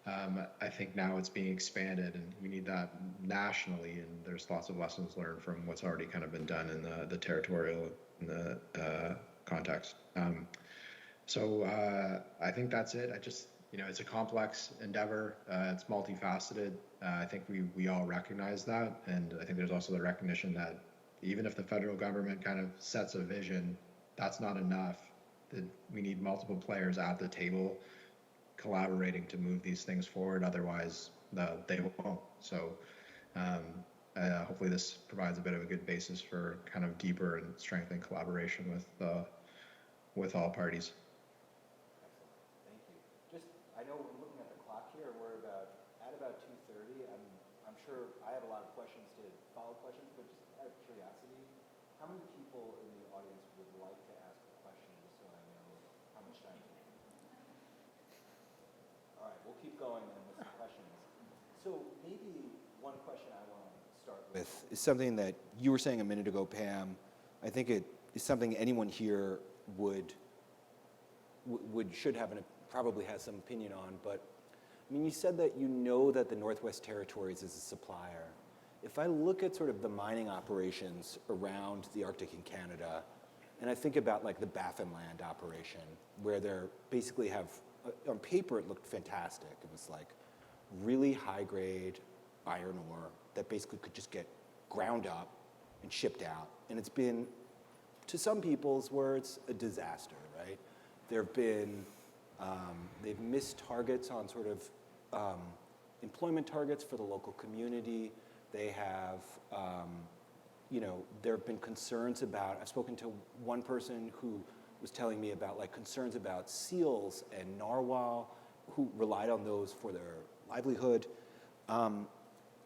I think now it's being expanded, and we need that nationally. And there's lots of lessons learned from what's already kind of been done in the territorial context. So I think that's it. It's a complex endeavor. It's multifaceted. I think we all recognize that. And I think there's also the recognition that even if the federal government kind of sets a vision, that's not enough. That we need multiple players at the table collaborating to move these things forward. Otherwise, they won't. So hopefully this provides a bit of a good basis for kind of deeper and strengthening collaboration with all parties. I know we're looking at the clock here, and we're at about 2:30. I'm sure I have a lot of follow-up questions, but just out of curiosity, how many people in the audience would like to ask a question, just so I know how much time we have? All right, we'll keep going then with some questions. So maybe one question I want to start with is something that you were saying a minute ago, Pam. I think it is something anyone here should have probably has some opinion on, but I mean, you said that you know that the Northwest Territories is a supplier. If I look at sort of the mining operations around the Arctic in Canada, and I think about like the Baffinland operation, where they're basically on paper it looked fantastic. It was like really high grade iron ore that basically could just get ground up and shipped out. And it's been, to some people's words, a disaster, right? There have been they've missed targets on sort of employment targets for the local community. They have, there have been concerns about, I've spoken to one person who was telling me about like concerns about seals and narwhal, who relied on those for their livelihood.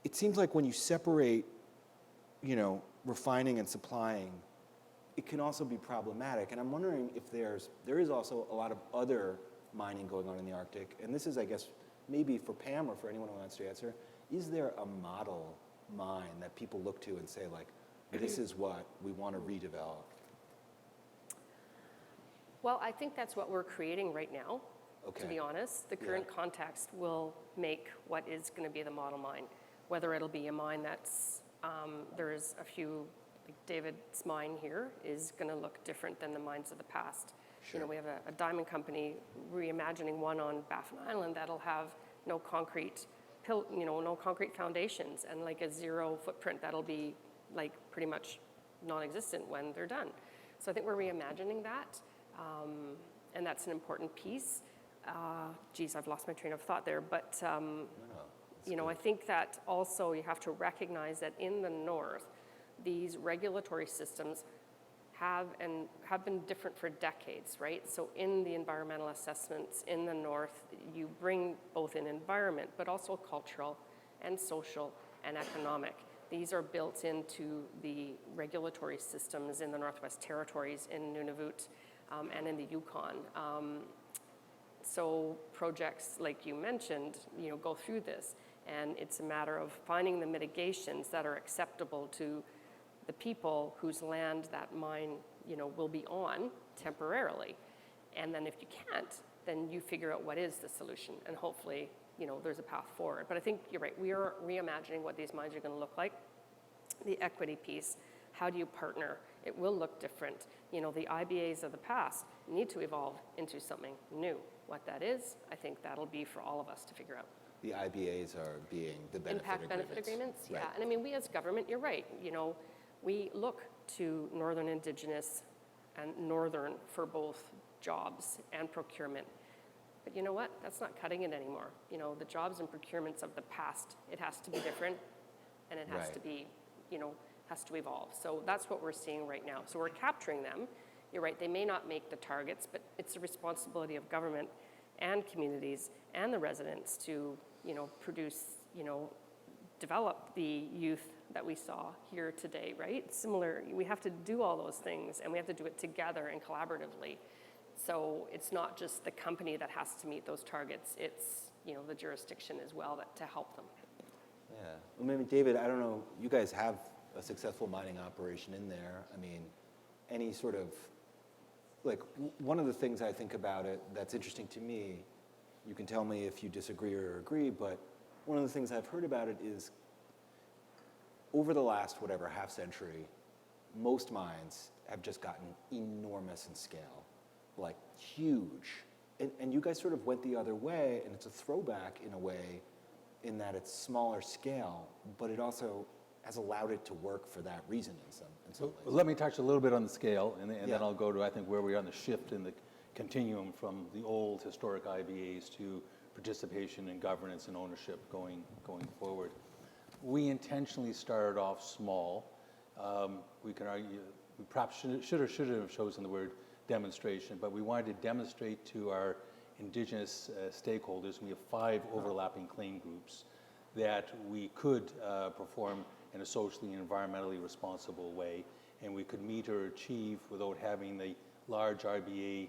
It seems like when you separate, refining and supplying, it can also be problematic. And I'm wondering if there is also a lot of other mining going on in the Arctic. And this is, I guess, maybe for Pam or for anyone who wants to answer, is there a model mine that people look to and say, like, this is what we want to redevelop? Well, I think that's what we're creating right now, to be honest. The current context will make what is going to be the model mine. Whether it'll be a mine that's, there's a few, like David's mine here is going to look different than the mines of the past. Sure. We have a diamond company reimagining one on Baffin Island that'll have no concrete, no concrete foundations, and like a zero footprint that'll be like pretty much non-existent when they're done. So I think we're reimagining that, and that's an important piece. Geez, I've lost my train of thought there, but I think that also you have to recognize that in the north, these regulatory systems have been different for decades, right? So in the environmental assessments in the north, you bring both in environment, but also cultural and social and economic. These are built into the regulatory systems in the Northwest Territories, in Nunavut, and in the Yukon. So projects like you mentioned, go through this, and it's a matter of finding the mitigations that are acceptable to the people whose land that mine, will be on temporarily. And then if you can't, then you figure out what is the solution, and hopefully, there's a path forward. But I think you're right. We are reimagining what these mines are going to look like. The equity piece, how do you partner? It will look different. The IBAs of the past need to evolve into something new. What that is, I think that'll be for all of us to figure out. The IBAs are being the benefit agreements, right. yeah. And I mean, we as government, you're right, we look to Northern Indigenous and Northern for both jobs and procurement. But you know what? That's not cutting it anymore. The jobs and procurements of the past, it has to be different, and it has to be, has to evolve. So that's what we're seeing right now. So we're capturing them. You're right, they may not make the targets, but it's the responsibility of government and communities and the residents to, produce, develop the youth that we saw here today, right? Similar, we have to do all those things, and we have to do it together and collaboratively. So it's not just the company that has to meet those targets, it's, the jurisdiction as well to help them. Yeah. Well, maybe David, I don't know, you guys have a successful mining operation in there. I mean, any sort of, one of the things I think about it that's interesting to me, you can tell me if you disagree or agree, but one of the things I've heard about it is over the last, half century, most mines have just gotten enormous in scale, like huge. And you guys sort of went the other way, and it's a throwback in a way in that it's smaller scale, but it also has allowed it to work for that reason in some ways. Let me touch a little bit on the scale, and then I'll go to, I think, where we are on the shift in the continuum from the old historic IBAs to participation and governance and ownership going forward. We intentionally started off small. We can argue, we perhaps should have chosen the word demonstration, but we wanted to demonstrate to our Indigenous stakeholders, we have 5 overlapping claim groups, that we could perform in a socially and environmentally responsible way, and we could meet or achieve without having the large RBA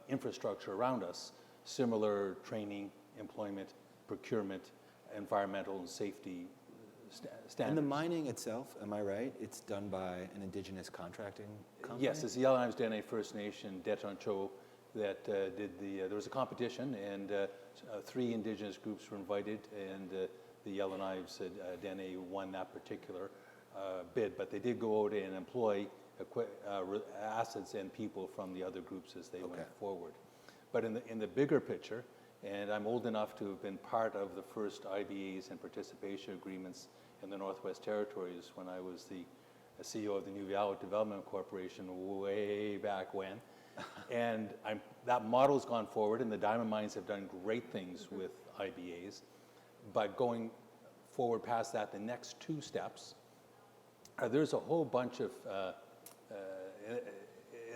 infrastructure around us, similar training, employment, procurement, environmental and safety standards. And the mining itself, am I right? It's done by an Indigenous contracting company? Yes, it's the Yellowknives Dene First Nation, Detoncho, that did there was a competition, and 3 Indigenous groups were invited, and the Yellowknives Dene won that particular bid, but they did go out and employ assets and people from the other groups as they went forward. But in the bigger picture, and I'm old enough to have been part of the first IBAs and participation agreements in the Northwest Territories when I was the CEO of the New Valley Development Corporation way back when. And that model's gone forward, and the diamond mines have done great things with IBAs. But going forward past that, the next 2 steps, there's a whole bunch of,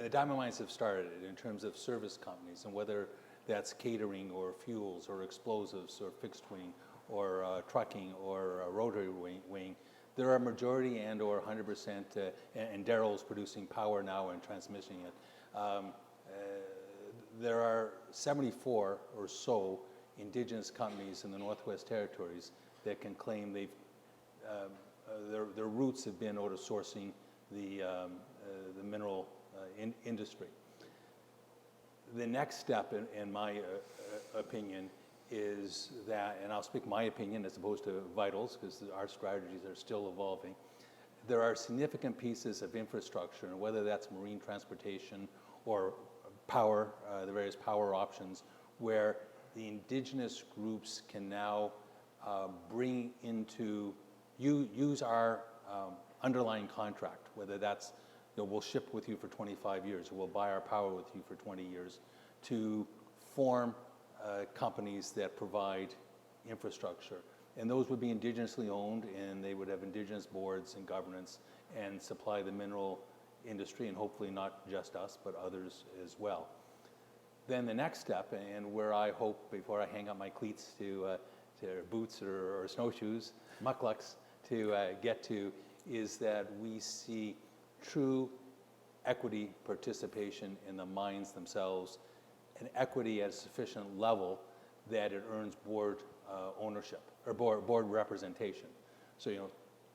the diamond mines have started in terms of service companies, and whether that's catering or fuels or explosives or fixed wing or trucking or rotary wing. There are majority and or 100%, and Darrell's producing power now and transmitting it. There are 74 or so Indigenous companies in the Northwest Territories that can claim they've their roots have been out of sourcing the mineral industry. The next step, in my opinion, is that, and I'll speak my opinion as opposed to Vital's, because our strategies are still evolving. There are significant pieces of infrastructure, and whether that's marine transportation or power, the various power options, where the indigenous groups can now bring into, use our underlying contract, whether that's, we'll ship with you for 25 years, or we'll buy our power with you for 20 years, to form companies that provide infrastructure. And those would be indigenously owned, and they would have indigenous boards and governance and supply the mineral industry, and hopefully not just us, but others as well. Then the next step, and where I hope before I hang up my cleats to boots or snowshoes, mucklucks, to get to, is that we see true equity participation in the mines themselves, and equity at a sufficient level that it earns board ownership or board representation. So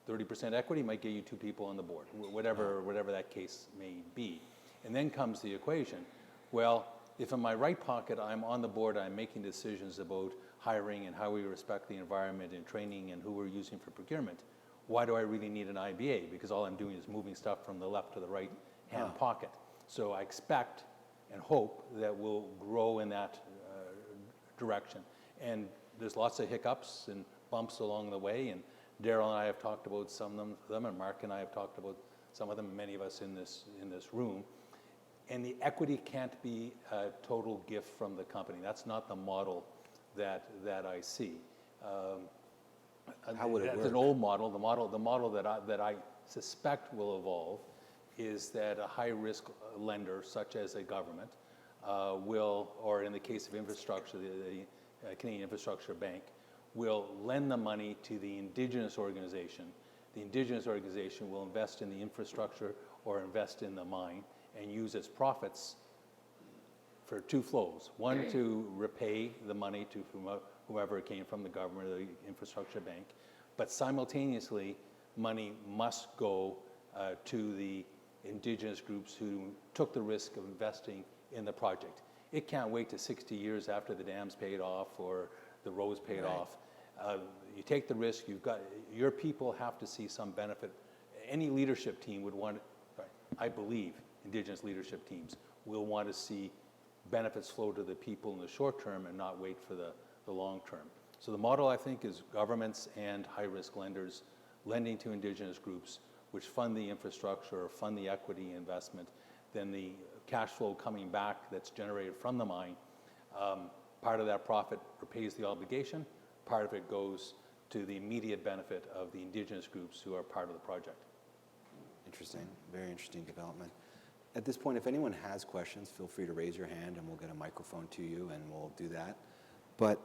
30% equity might get you 2 people on the board, whatever that case may be. And then comes the equation. Well, if in my right pocket I'm on the board, I'm making decisions about hiring and how we respect the environment and training and who we're using for procurement, why do I really need an IBA? Because all I'm doing is moving stuff from the left to the right hand pocket. So I expect and hope that we'll grow in that direction. And there's lots of hiccups and bumps along the way, and Darrell and I have talked about some of them, and Mark and I have talked about some of them, many of us in this room. And the equity can't be a total gift from the company. That's not the model that I see. How would it work? That's an old model. The model that I suspect will evolve is that a high-risk lender, such as a government, will, or in the case of infrastructure, the Canadian Infrastructure Bank, will lend the money to the indigenous organization. The indigenous organization will invest in the infrastructure or invest in the mine and use its profits for 2 flows. One, to repay the money to whoever it came from, the government or the infrastructure bank, but simultaneously, money must go to the indigenous groups who took the risk of investing in the project. It can't wait to 60 years after the dam's paid off or the road's paid off. You take the risk, your people have to see some benefit. Any leadership team would want, I believe, indigenous leadership teams will want to see benefits flow to the people in the short term and not wait for the long term. So the model, I think, is governments and high-risk lenders lending to indigenous groups, which fund the infrastructure or fund the equity investment, then the cash flow coming back that's generated from the mine, part of that profit repays the obligation, part of it goes to the immediate benefit of the indigenous groups who are part of the project. Interesting, very interesting development. At this point, if anyone has questions, feel free to raise your hand and we'll get a microphone to you and we'll do that. But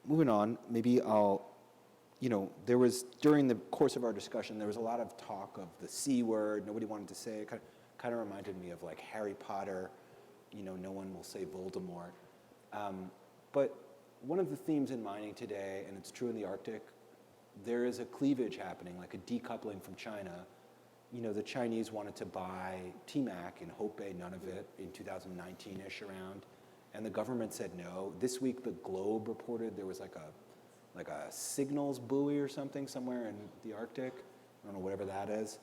moving on, maybe there was, during the course of our discussion, there was a lot of talk of the C word. Nobody wanted to say it. Kind of reminded me of like Harry Potter, no one will say Voldemort. But one of the themes in mining today, and it's true in the Arctic, there is a cleavage happening, like a decoupling from China. The Chinese wanted to buy TMAC in Hope Bay, none of it, in 2019-ish around, and the government said no. This week, the Globe reported there was like a signals buoy or something somewhere in the Arctic. I don't know, whatever that is.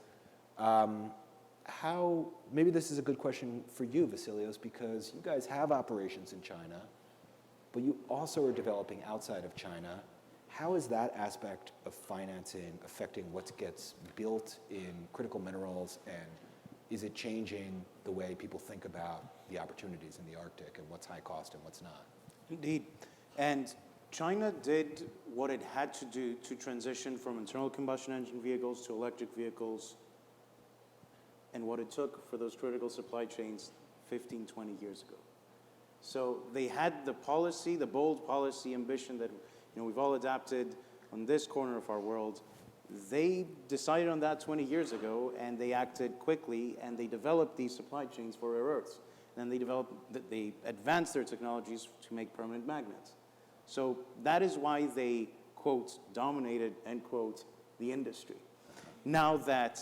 Maybe this is a good question for you, Vasileios, because you guys have operations in China, but you also are developing outside of China. How is that aspect of financing affecting what gets built in critical minerals, and is it changing the way people think about the opportunities in the Arctic and what's high cost and what's not? Indeed. And China did what it had to do to transition from internal combustion engine vehicles to electric vehicles, and what it took for those critical supply chains 15, 20 years ago. So they had the policy, the bold policy ambition that we've all adapted on this corner of our world. They decided on that 20 years ago, and they acted quickly, and they developed these supply chains for rare earths. Then they advanced their technologies to make permanent magnets. So that is why they, quote, dominated, end quote, the industry. Now that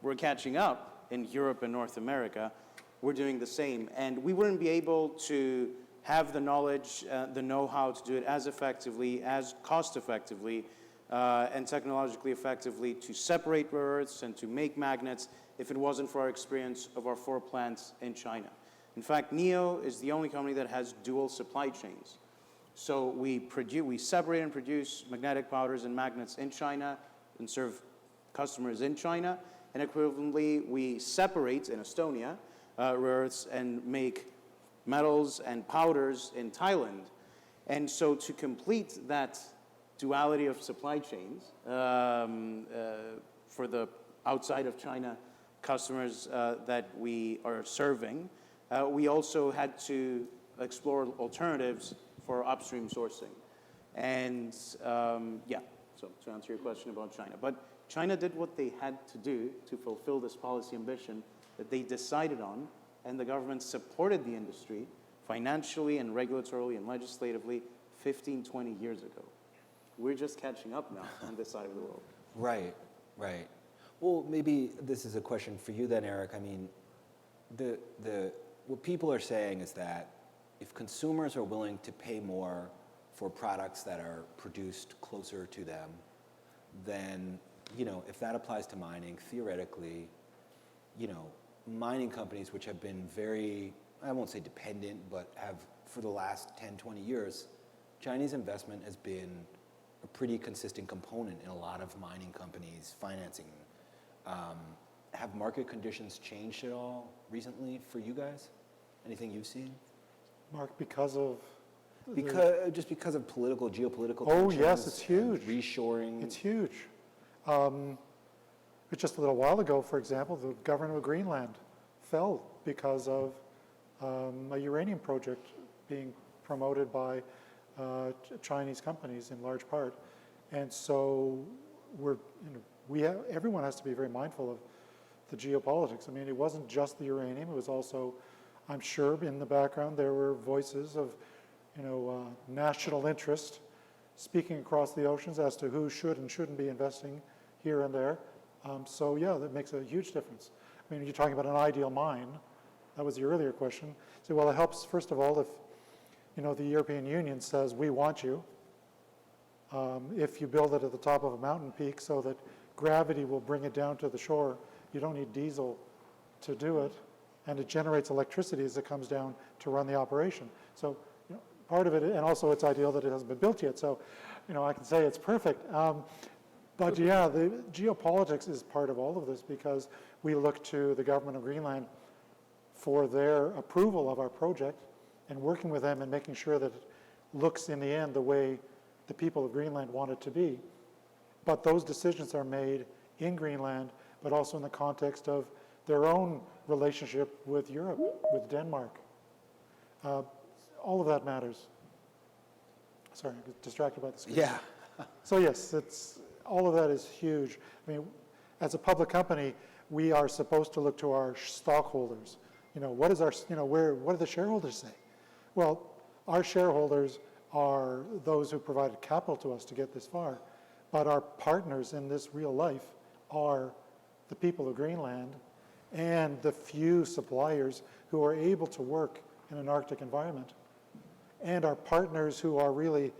we're catching up in Europe and North America, we're doing the same. And we wouldn't be able to have the knowledge, the know-how to do it as effectively, as cost-effectively, and technologically effectively to separate rare earths and to make magnets if it wasn't for our experience of our 4 plants in China. In fact, NEO is the only company that has dual supply chains. So we separate and produce magnetic powders and magnets in China and serve customers in China. And equivalently, we separate in Estonia rare earths and make metals and powders in Thailand. And so to complete that duality of supply chains for the outside of China customers that we are serving, we also had to explore alternatives for upstream sourcing. And yeah, so to answer your question about China. But China did what they had to do to fulfill this policy ambition that they decided on, and the government supported the industry financially and regulatorily and legislatively 15, 20 years ago. We're just catching up now on this side of the world. Right, right. Well, maybe this is a question for you then, Eric. I mean, what people are saying is that if consumers are willing to pay more for products that are produced closer to them, then, you know, if that applies to mining, theoretically, you know, mining companies which have been very, I won't say dependent, but have for the last 10, 20 years, Chinese investment has been a pretty consistent component in a lot of mining companies' financing. Have market conditions changed at all recently for you guys? Anything you've seen? Mark, because of? Just because of geopolitical Oh, tensions. yes, it's huge. Reshoring. It's huge. Just a little while ago, for example, the government of Greenland fell because of a uranium project being promoted by Chinese companies in large part. And so everyone has to be very mindful of the geopolitics. I mean, it wasn't just the uranium, it was also, I'm sure in the background there were voices of, national interest speaking across the oceans as to who should and shouldn't be investing here and there. So yeah, that makes a huge difference. I mean, you're talking about an ideal mine. That was the earlier question. So, well, it helps, first of all, if, the European Union says, we want you. If you build it at the top of a mountain peak so that gravity will bring it down to the shore, you don't need diesel to do it. And it generates electricity as it comes down to run the operation. So, part of it, and also it's ideal that it hasn't been built yet. So, I can say it's perfect. But yeah, the geopolitics is part of all of this because we look to the government of Greenland for their approval of our project and working with them and making sure that it looks in the end the way the people of Greenland want it to be. But those decisions are made in Greenland, but also in the context of their own relationship with Europe, with Denmark. All of that matters. Sorry, I got distracted by the screen. Yeah. So yes, all of that is huge. I mean, as a public company, we are supposed to look to our stockholders. What is our, what do the shareholders say? Well, our shareholders are those who provided capital to us to get this far, but our partners in this real life are the people of Greenland and the few suppliers who are able to work in an Arctic environment, and our partners who are really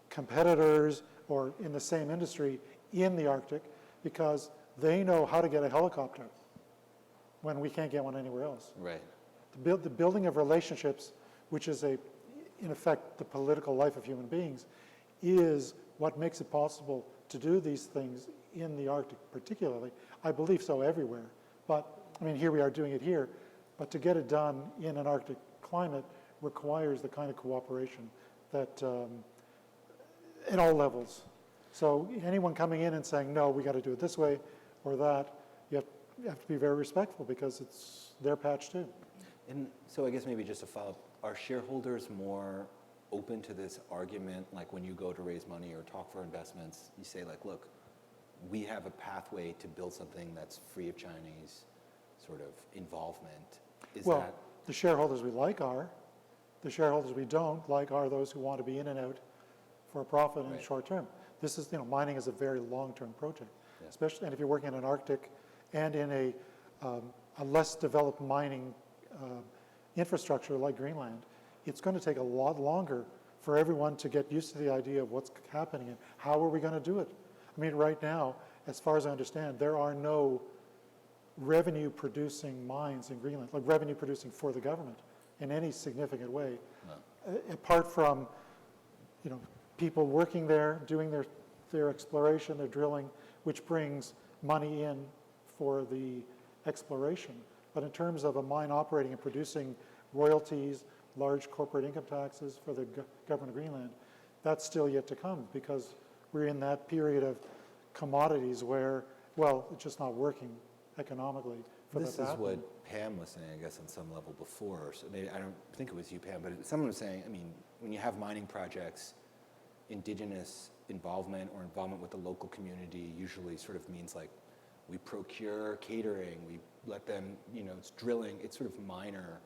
competitors or in the same industry in the Arctic because they know how to get a helicopter when we can't get one anywhere else. Right. The building of relationships, which is in effect, the political life of human beings, is what makes it possible to do these things in the Arctic particularly. I believe so everywhere. But, I mean, here we are doing it here, but to get it done in an Arctic climate requires the kind of cooperation that, at all levels. So anyone coming in and saying, no, we got to do it this way or that, you have to be very respectful because it's their patch too. And so I guess maybe just a follow-up, are shareholders more open to this argument? Like when you go to raise money or talk for investments, you say like, look, we have a pathway to build something that's free of Chinese sort of involvement. The shareholders we like are. The shareholders we don't like are those who want to be in and out for a profit in the short term. This is, mining is a very long-term project, especially, and if you're working in an Arctic and in a less developed mining infrastructure like Greenland, it's going to take a lot longer for everyone to get used to the idea of what's happening and how are we going to do it. I mean, right now, as far as I understand, there are no revenue-producing mines in Greenland, like revenue-producing for the government in any significant way, apart from people working there, doing their exploration, their drilling, which brings money in for the exploration. But in terms of a mine operating and producing royalties, large corporate income taxes for the government of Greenland, that's still yet to come, because we're in that period of commodities where, well, it's just not working economically for This that to is happen. what Pam was saying, I guess, on some level before. So maybe, I don't think it was you, Pam, but someone was saying, I mean, when you have mining projects, indigenous involvement or involvement with the local community usually sort of means like we procure catering, we let them, it's drilling, it's sort of minor,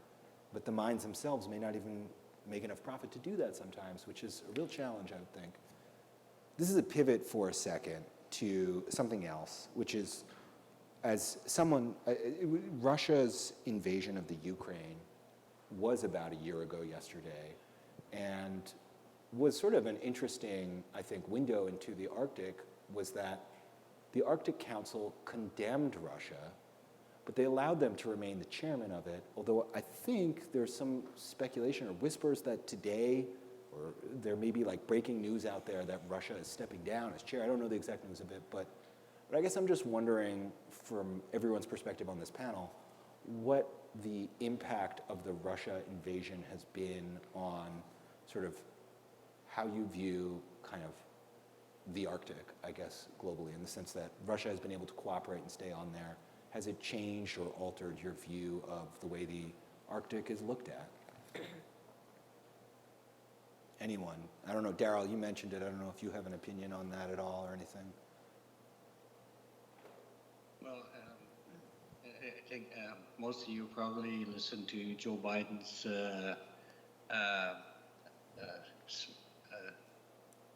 but the mines themselves may not even make enough profit to do that sometimes, which is a real challenge, I would think. This is a pivot for a second to something else, which is, as someone, Russia's invasion of the Ukraine was about a year ago yesterday, and was sort of an interesting, I think, window into the Arctic was that the Arctic Council condemned Russia, but they allowed them to remain the chairman of it, although I think there's some speculation or whispers that today, or there may be like breaking news out there that Russia is stepping down as chair. I don't know the exact news of it, but I guess I'm just wondering, from everyone's perspective on this panel, what the impact of the Russia invasion has been on sort of how you view kind of the Arctic, I guess, globally, in the sense that Russia has been able to cooperate and stay on there. Has it changed or altered your view of the way the Arctic is looked at? Anyone? I don't know, Darrell, you mentioned it. I don't know if you have an opinion on that at all or anything. Well, I think most of you probably listened to Joe Biden's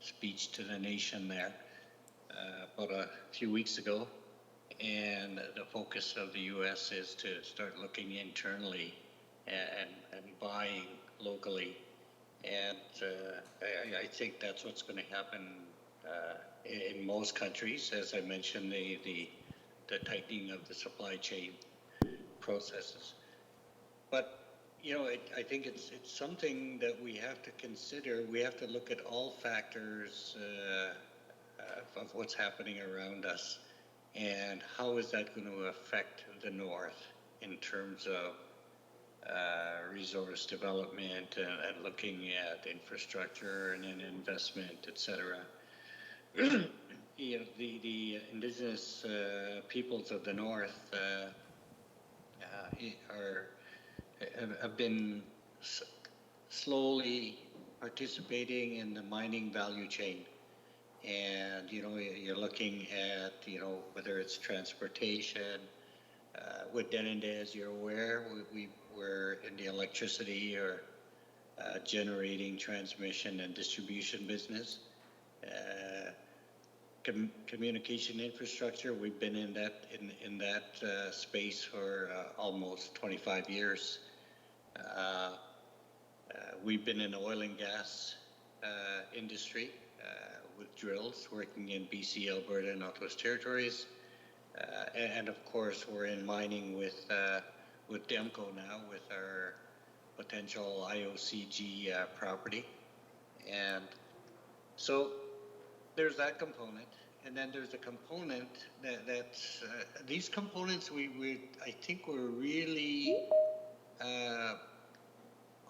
speech to the nation there about a few weeks ago. And the focus of the U.S. is to start looking internally and buying locally. And I think that's what's going to happen in most countries. As I mentioned, the tightening of the supply chain processes. But, I think it's something that we have to consider. We have to look at all factors of what's happening around us. And how is that going to affect the North in terms of resource development and looking at infrastructure and investment, et cetera? The indigenous peoples of the North have been slowly participating in the mining value chain. And, you're looking at, whether it's transportation. With Denendeh, as you're aware, we were in the electricity or generating, transmission, and distribution business. Communication infrastructure, we've been in that space for almost 25 years. We've been in the oil and gas industry. With drills, working in BC, Alberta, and Northwest Territories, and of course we're in mining with Demco now with our potential IOCG property, and so there's that component, and then there's a component that's these components I think we're really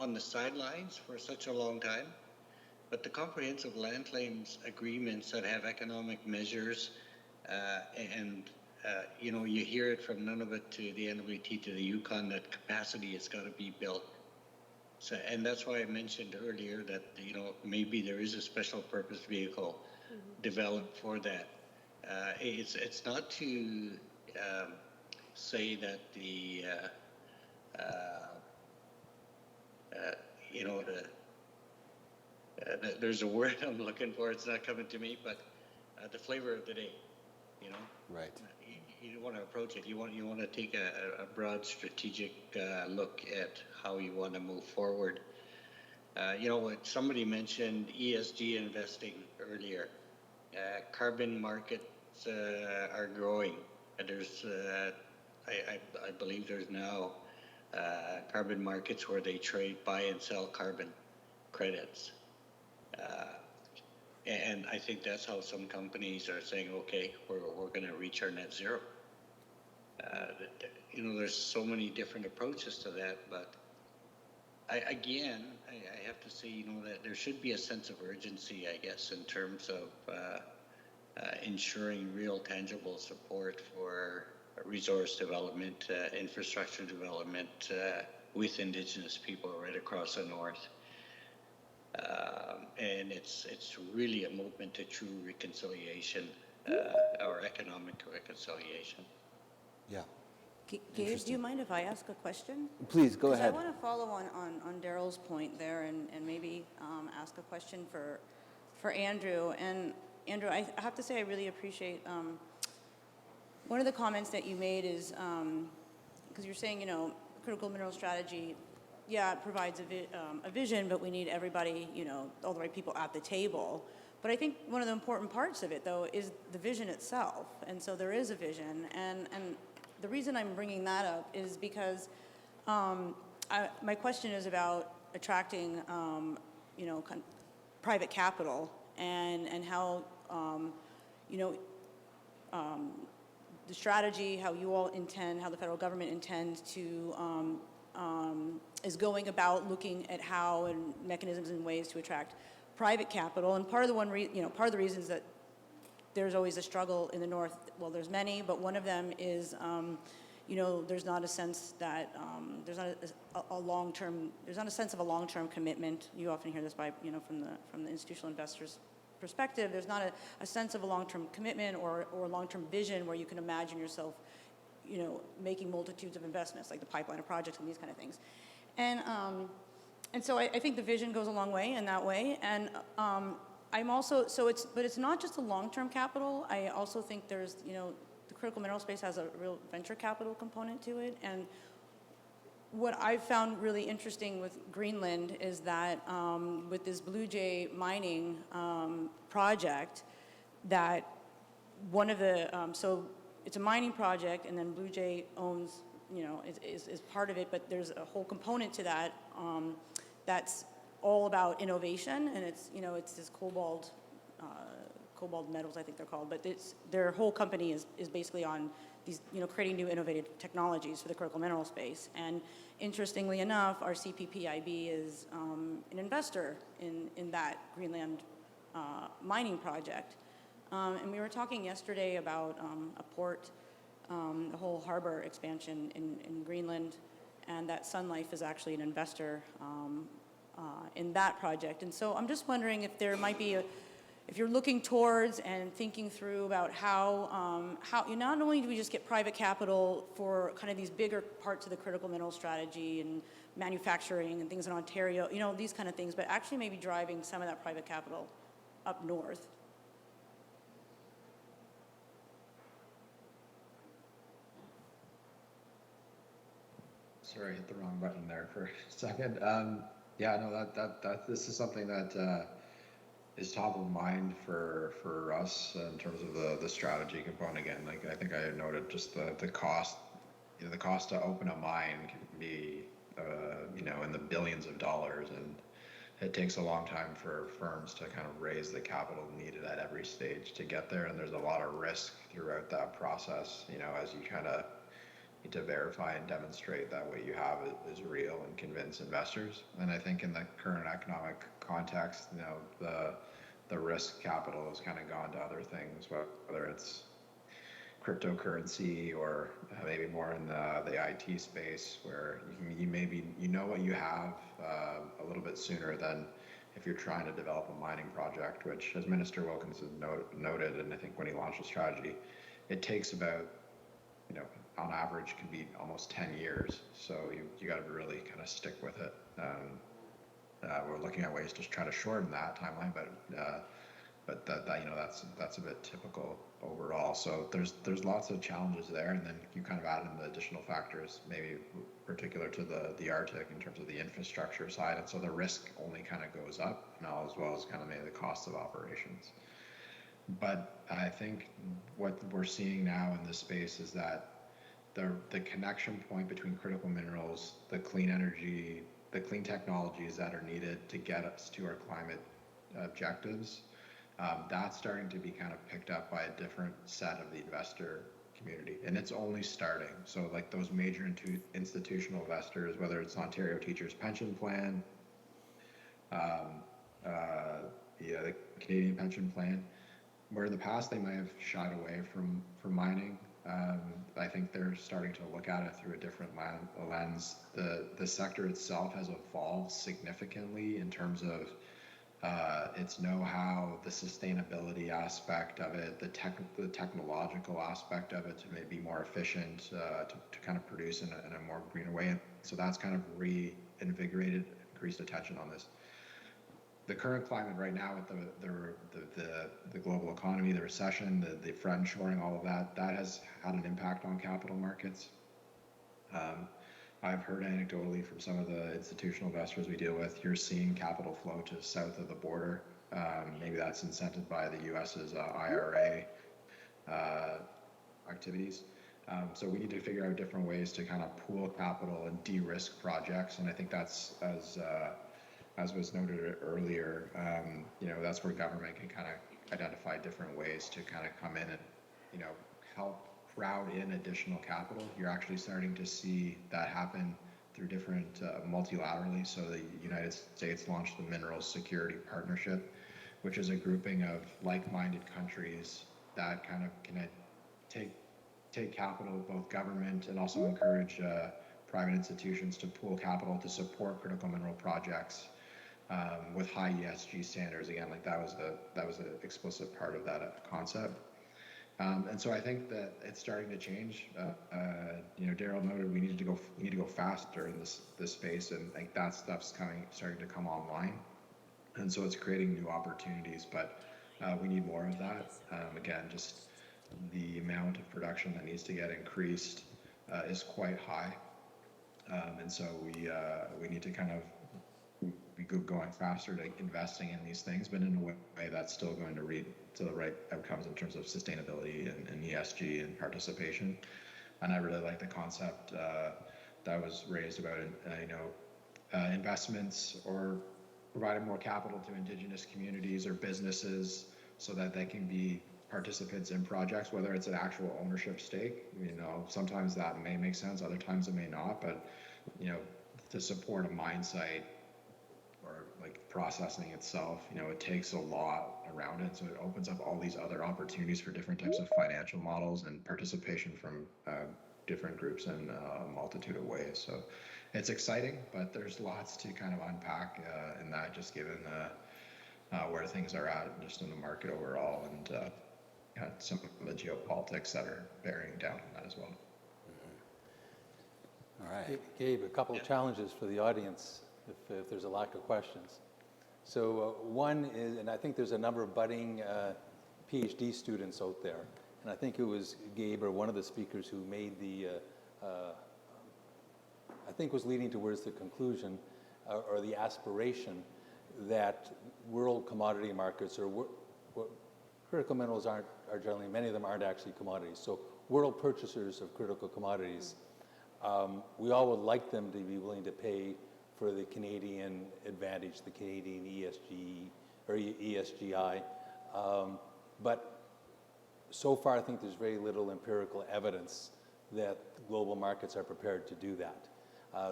on the sidelines for such a long time. But the comprehensive land claims agreements that have economic measures, you hear it from Nunavut to the GNWT to the Yukon that capacity has got to be built. So, and that's why I mentioned earlier that maybe there is a special purpose vehicle developed for that. It's not to say that there's a word I'm looking for. It's not coming to me, but the flavor of the day. Right. You want to approach it. You want to take a broad strategic look at how you want to move forward. Somebody mentioned ESG investing earlier. Carbon markets are growing. And there's, I believe there's now carbon markets where they buy and sell carbon credits. And I think that's how some companies are saying, okay, we're going to reach our net zero. There's so many different approaches to that, but I have to say, that there should be a sense of urgency, I guess, in terms of ensuring real tangible support for resource development, infrastructure development with Indigenous people right across the North. And it's really a movement to true reconciliation, or economic reconciliation. Yeah. Gabe, do you mind if I ask a question? Please, go 'Cause ahead. I want to follow on Darrell's point there and maybe ask a question for Andrew. And Andrew, I have to say I really appreciate one of the comments that you made is, because you're saying, critical mineral strategy, yeah, it provides a vision, but we need everybody, all the right people at the table. But I think one of the important parts of it, though, is the vision itself. And so there is a vision. And the reason I'm bringing that up is because my question is about attracting, private capital and how, the strategy, how you all intend, how the federal government intends to, is going about looking at how and mechanisms and ways to attract private capital. And part of the reasons that there's always a struggle in the North, well, there's many, but one of them is, there's not a sense that there's not a sense of a long-term commitment. You often hear this from the institutional investors' perspective. There's not a sense of a long-term commitment or long-term vision where you can imagine yourself, making multitudes of investments like the pipeline of projects and these kind of things. And so I think the vision goes a long way in that way. And I'm also, but it's not just a long-term capital. I also think there's, the critical mineral space has a real venture capital component to it. And what I've found really interesting with Greenland is that with this Blue Jay mining project, that one of the, so it's a mining project and then Blue Jay owns, is part of it, but there's a whole component to that that's all about innovation, and it's this cobalt metals, I think they're called, but their whole company is basically on these, creating new innovative technologies for the critical mineral space. And interestingly enough, our CPPIB is an investor in that Greenland mining project. And we were talking yesterday about a port, the whole harbor expansion in Greenland, and that Sun Life is actually an investor in that project. And so I'm just wondering if there might be if you're looking towards and thinking through about how not only do we just get private capital for kind of these bigger parts of the critical mineral strategy and manufacturing and things in Ontario, these kind of things, but actually maybe driving some of that private capital up north. Sorry, I hit the wrong button there for a second. This is something that is top of mind for us in terms of the strategy component. Again, like I think I noted, just the cost. The cost to open a mine can be in the billions of dollars, and it takes a long time for firms to kind of raise the capital needed at every stage to get there. And there's a lot of risk throughout that process. As you kind of need to verify and demonstrate that what you have is real and convince investors. And I think in the current economic context, the risk capital has kind of gone to other things, whether it's cryptocurrency or maybe more in the IT space, where you maybe what you have a little bit sooner than if you're trying to develop a mining project, which, as Minister Wilkins has noted, and I think when he launched the strategy, it takes about, on average, can be almost 10 years. So you got to really kind of stick with it. We're looking at ways to try to shorten that timeline, but that's a bit typical overall. So there's lots of challenges there, and then you kind of add in the additional factors, maybe particular to the Arctic in terms of the infrastructure side, and so the risk only kind of goes up now, as well as kind of maybe the cost of operations. But I think what we're seeing now in this space is that the connection point between critical minerals, the clean energy, the clean technologies that are needed to get us to our climate objectives that's starting to be kind of picked up by a different set of the investor community, and it's only starting. So like those major institutional investors, whether it's Ontario Teachers Pension Plan, the Canadian Pension Plan, where in the past they might have shied away from mining. I think they're starting to look at it through a different lens. The sector itself has evolved significantly in terms of its know-how, the sustainability aspect of it, the technological aspect of it to maybe be more efficient, to kind of produce in a more greener way. And so that's kind of reinvigorated, increased attention on this. The current climate right now with the global economy, the recession, the friendshoring, all of that has had an impact on capital markets. I've heard anecdotally from some of the institutional investors we deal with, you're seeing capital flow to south of the border. Maybe that's incented by the US's IRA activities. So we need to figure out different ways to kind of pool capital and de-risk projects. And I think that's, as was noted earlier, that's where government can kind of identify different ways to kind of come in and, help crowd in additional capital. You're actually starting to see that happen through different multilaterally. So the United States launched the Minerals Security Partnership, which is a grouping of like-minded countries that kind of can take capital, both government and also encourage private institutions to pool capital to support critical mineral projects with high ESG standards. Again, like that was an explicit part of that concept. And so I think that it's starting to change. Darrell noted we need to go faster in this space, and like that stuff's starting to come online, and so it's creating new opportunities. But we need more of that. Again, just the amount of production that needs to get increased is quite high, and so we need to kind of be going faster to investing in these things, but in a way that's still going to lead to the right outcomes in terms of sustainability and ESG and participation. And I really like the concept that was raised about investments or providing more capital to Indigenous communities or businesses so that they can be participants in projects, whether it's an actual ownership stake. Sometimes that may make sense, other times it may not, but to support a mine site or like processing itself, it takes a lot around it. So it opens up all these other opportunities for different types of financial models and participation from different groups in a multitude of ways. So it's exciting, but there's lots to kind of unpack in that, just given where things are at just in the market overall, and some of the geopolitics that are bearing down on that as well. All right. Gabe, a couple of challenges for the audience if there's a lack of questions. So one is, and I think there's a number of budding PhD students out there, and I think it was Gabe or one of the speakers who made I think was leading towards the conclusion or the aspiration that world commodity markets or critical minerals are generally, many of them aren't actually commodities. So world purchasers of critical commodities, we all would like them to be willing to pay for the Canadian advantage, the Canadian ESG or ESGI. But so far, I think there's very little empirical evidence that global markets are prepared to do that.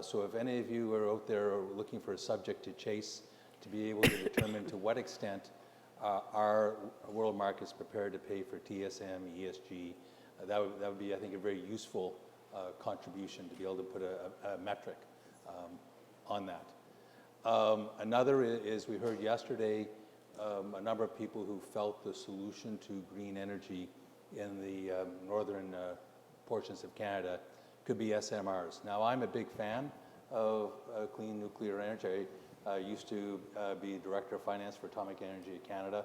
So if any of you are out there looking for a subject to chase, to be able to determine to what extent are world markets prepared to pay for TSM, ESG, that would be, I think, a very useful contribution to be able to put a metric on that. Another is we heard yesterday a number of people who felt the solution to green energy in the northern portions of Canada could be SMRs. Now, I'm a big fan of clean nuclear energy. I used to be Director of Finance for Atomic Energy Canada.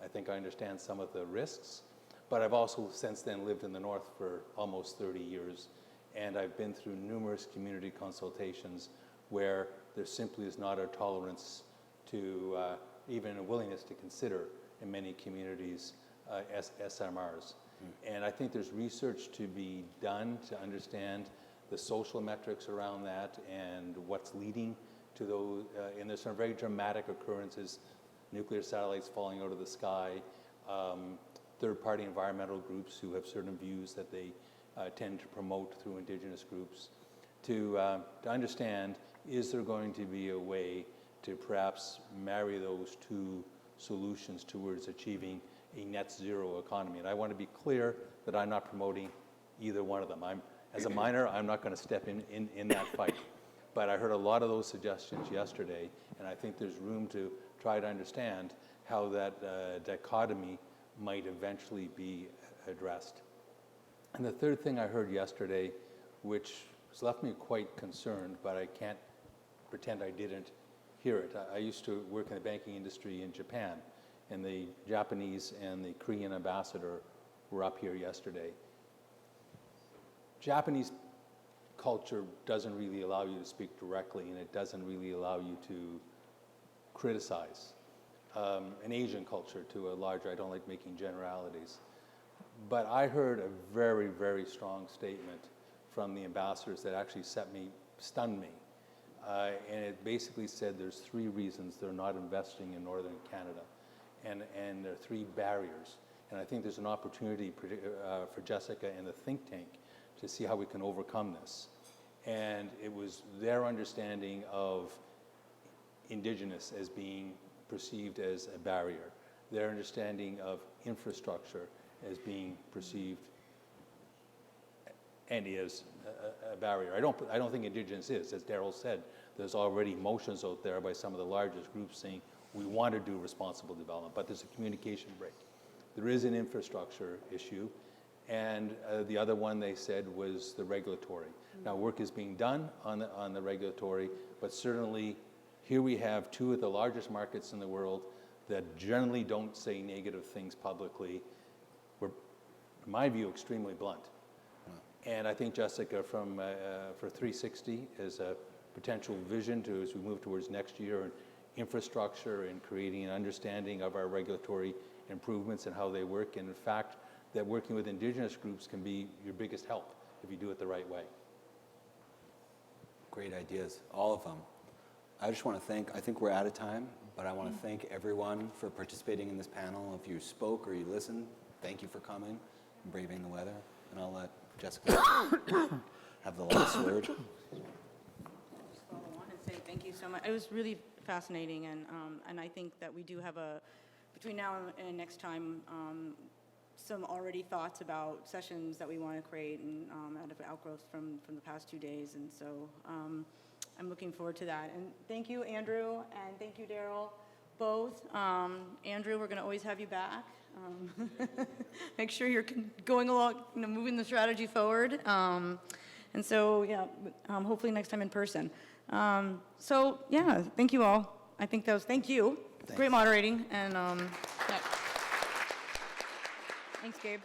I think I understand some of the risks, but I've also since then lived in the north for almost 30 years, and I've been through numerous community consultations where there simply is not a tolerance to even a willingness to consider in many communities SMRs. And I think there's research to be done to understand the social metrics around that and what's leading to those, and there's some very dramatic occurrences nuclear satellites falling out of the sky, third-party environmental groups who have certain views that they tend to promote through Indigenous groups, to understand, is there going to be a way to perhaps marry those two solutions towards achieving a net zero economy? And I want to be clear that I'm not promoting either one of them. As a miner, I'm not going to step in that fight. But I heard a lot of those suggestions yesterday, and I think there's room to try to understand how that dichotomy might eventually be addressed. And the third thing I heard yesterday, which has left me quite concerned, but I can't pretend I didn't hear it. I used to work in the banking industry in Japan, and the Japanese and the Korean ambassador were up here yesterday. Japanese culture doesn't really allow you to speak directly, and it doesn't really allow you to criticize. An Asian culture to a larger, I don't like making generalities. But I heard a very, very strong statement from the ambassadors that actually stunned me. And it basically said there's 3 reasons they're not investing in Northern Canada. And there are 3 barriers. And I think there's an opportunity for Jessica and the think tank to see how we can overcome this. And it was their understanding of Indigenous as being perceived as a barrier, their understanding of infrastructure as being perceived and is a barrier. I don't think Indigenous is. As Darrell said, there's already motions out there by some of the largest groups saying we want to do responsible development, but there's a communication break. There is an infrastructure issue, and the other one they said was the regulatory. Now, work is being done on the regulatory, but certainly here we have 2 of the largest markets in the world that generally don't say negative things publicly. We're, in my view, extremely blunt. And I think Jessica for 360 is a potential vision to, as we move towards next year, and infrastructure and creating an understanding of our regulatory improvements and how they work. And in fact, that working with Indigenous groups can be your biggest help if you do it the right way. Great ideas, all of them. I just want to I think we're out of time, but I want to thank everyone for participating in this panel. If you spoke or you listened, thank you for coming and braving the weather. And I'll let Jessica have the last word. Just follow on and say thank you so much. It was really fascinating, and I think that we do have between now and next time, some already thoughts about sessions that we want to create and out of outgrowths from the past 2 days, and so I'm looking forward to that. And thank you, Andrew, and thank you, Darrell, both. Andrew, we're going to always have you back. Make sure you're going along, moving the strategy forward. And so, yeah, hopefully next time in person. So, yeah, thank you all. I think that was, thank you. Thanks. Great moderating. And yeah. Thanks, Gabe.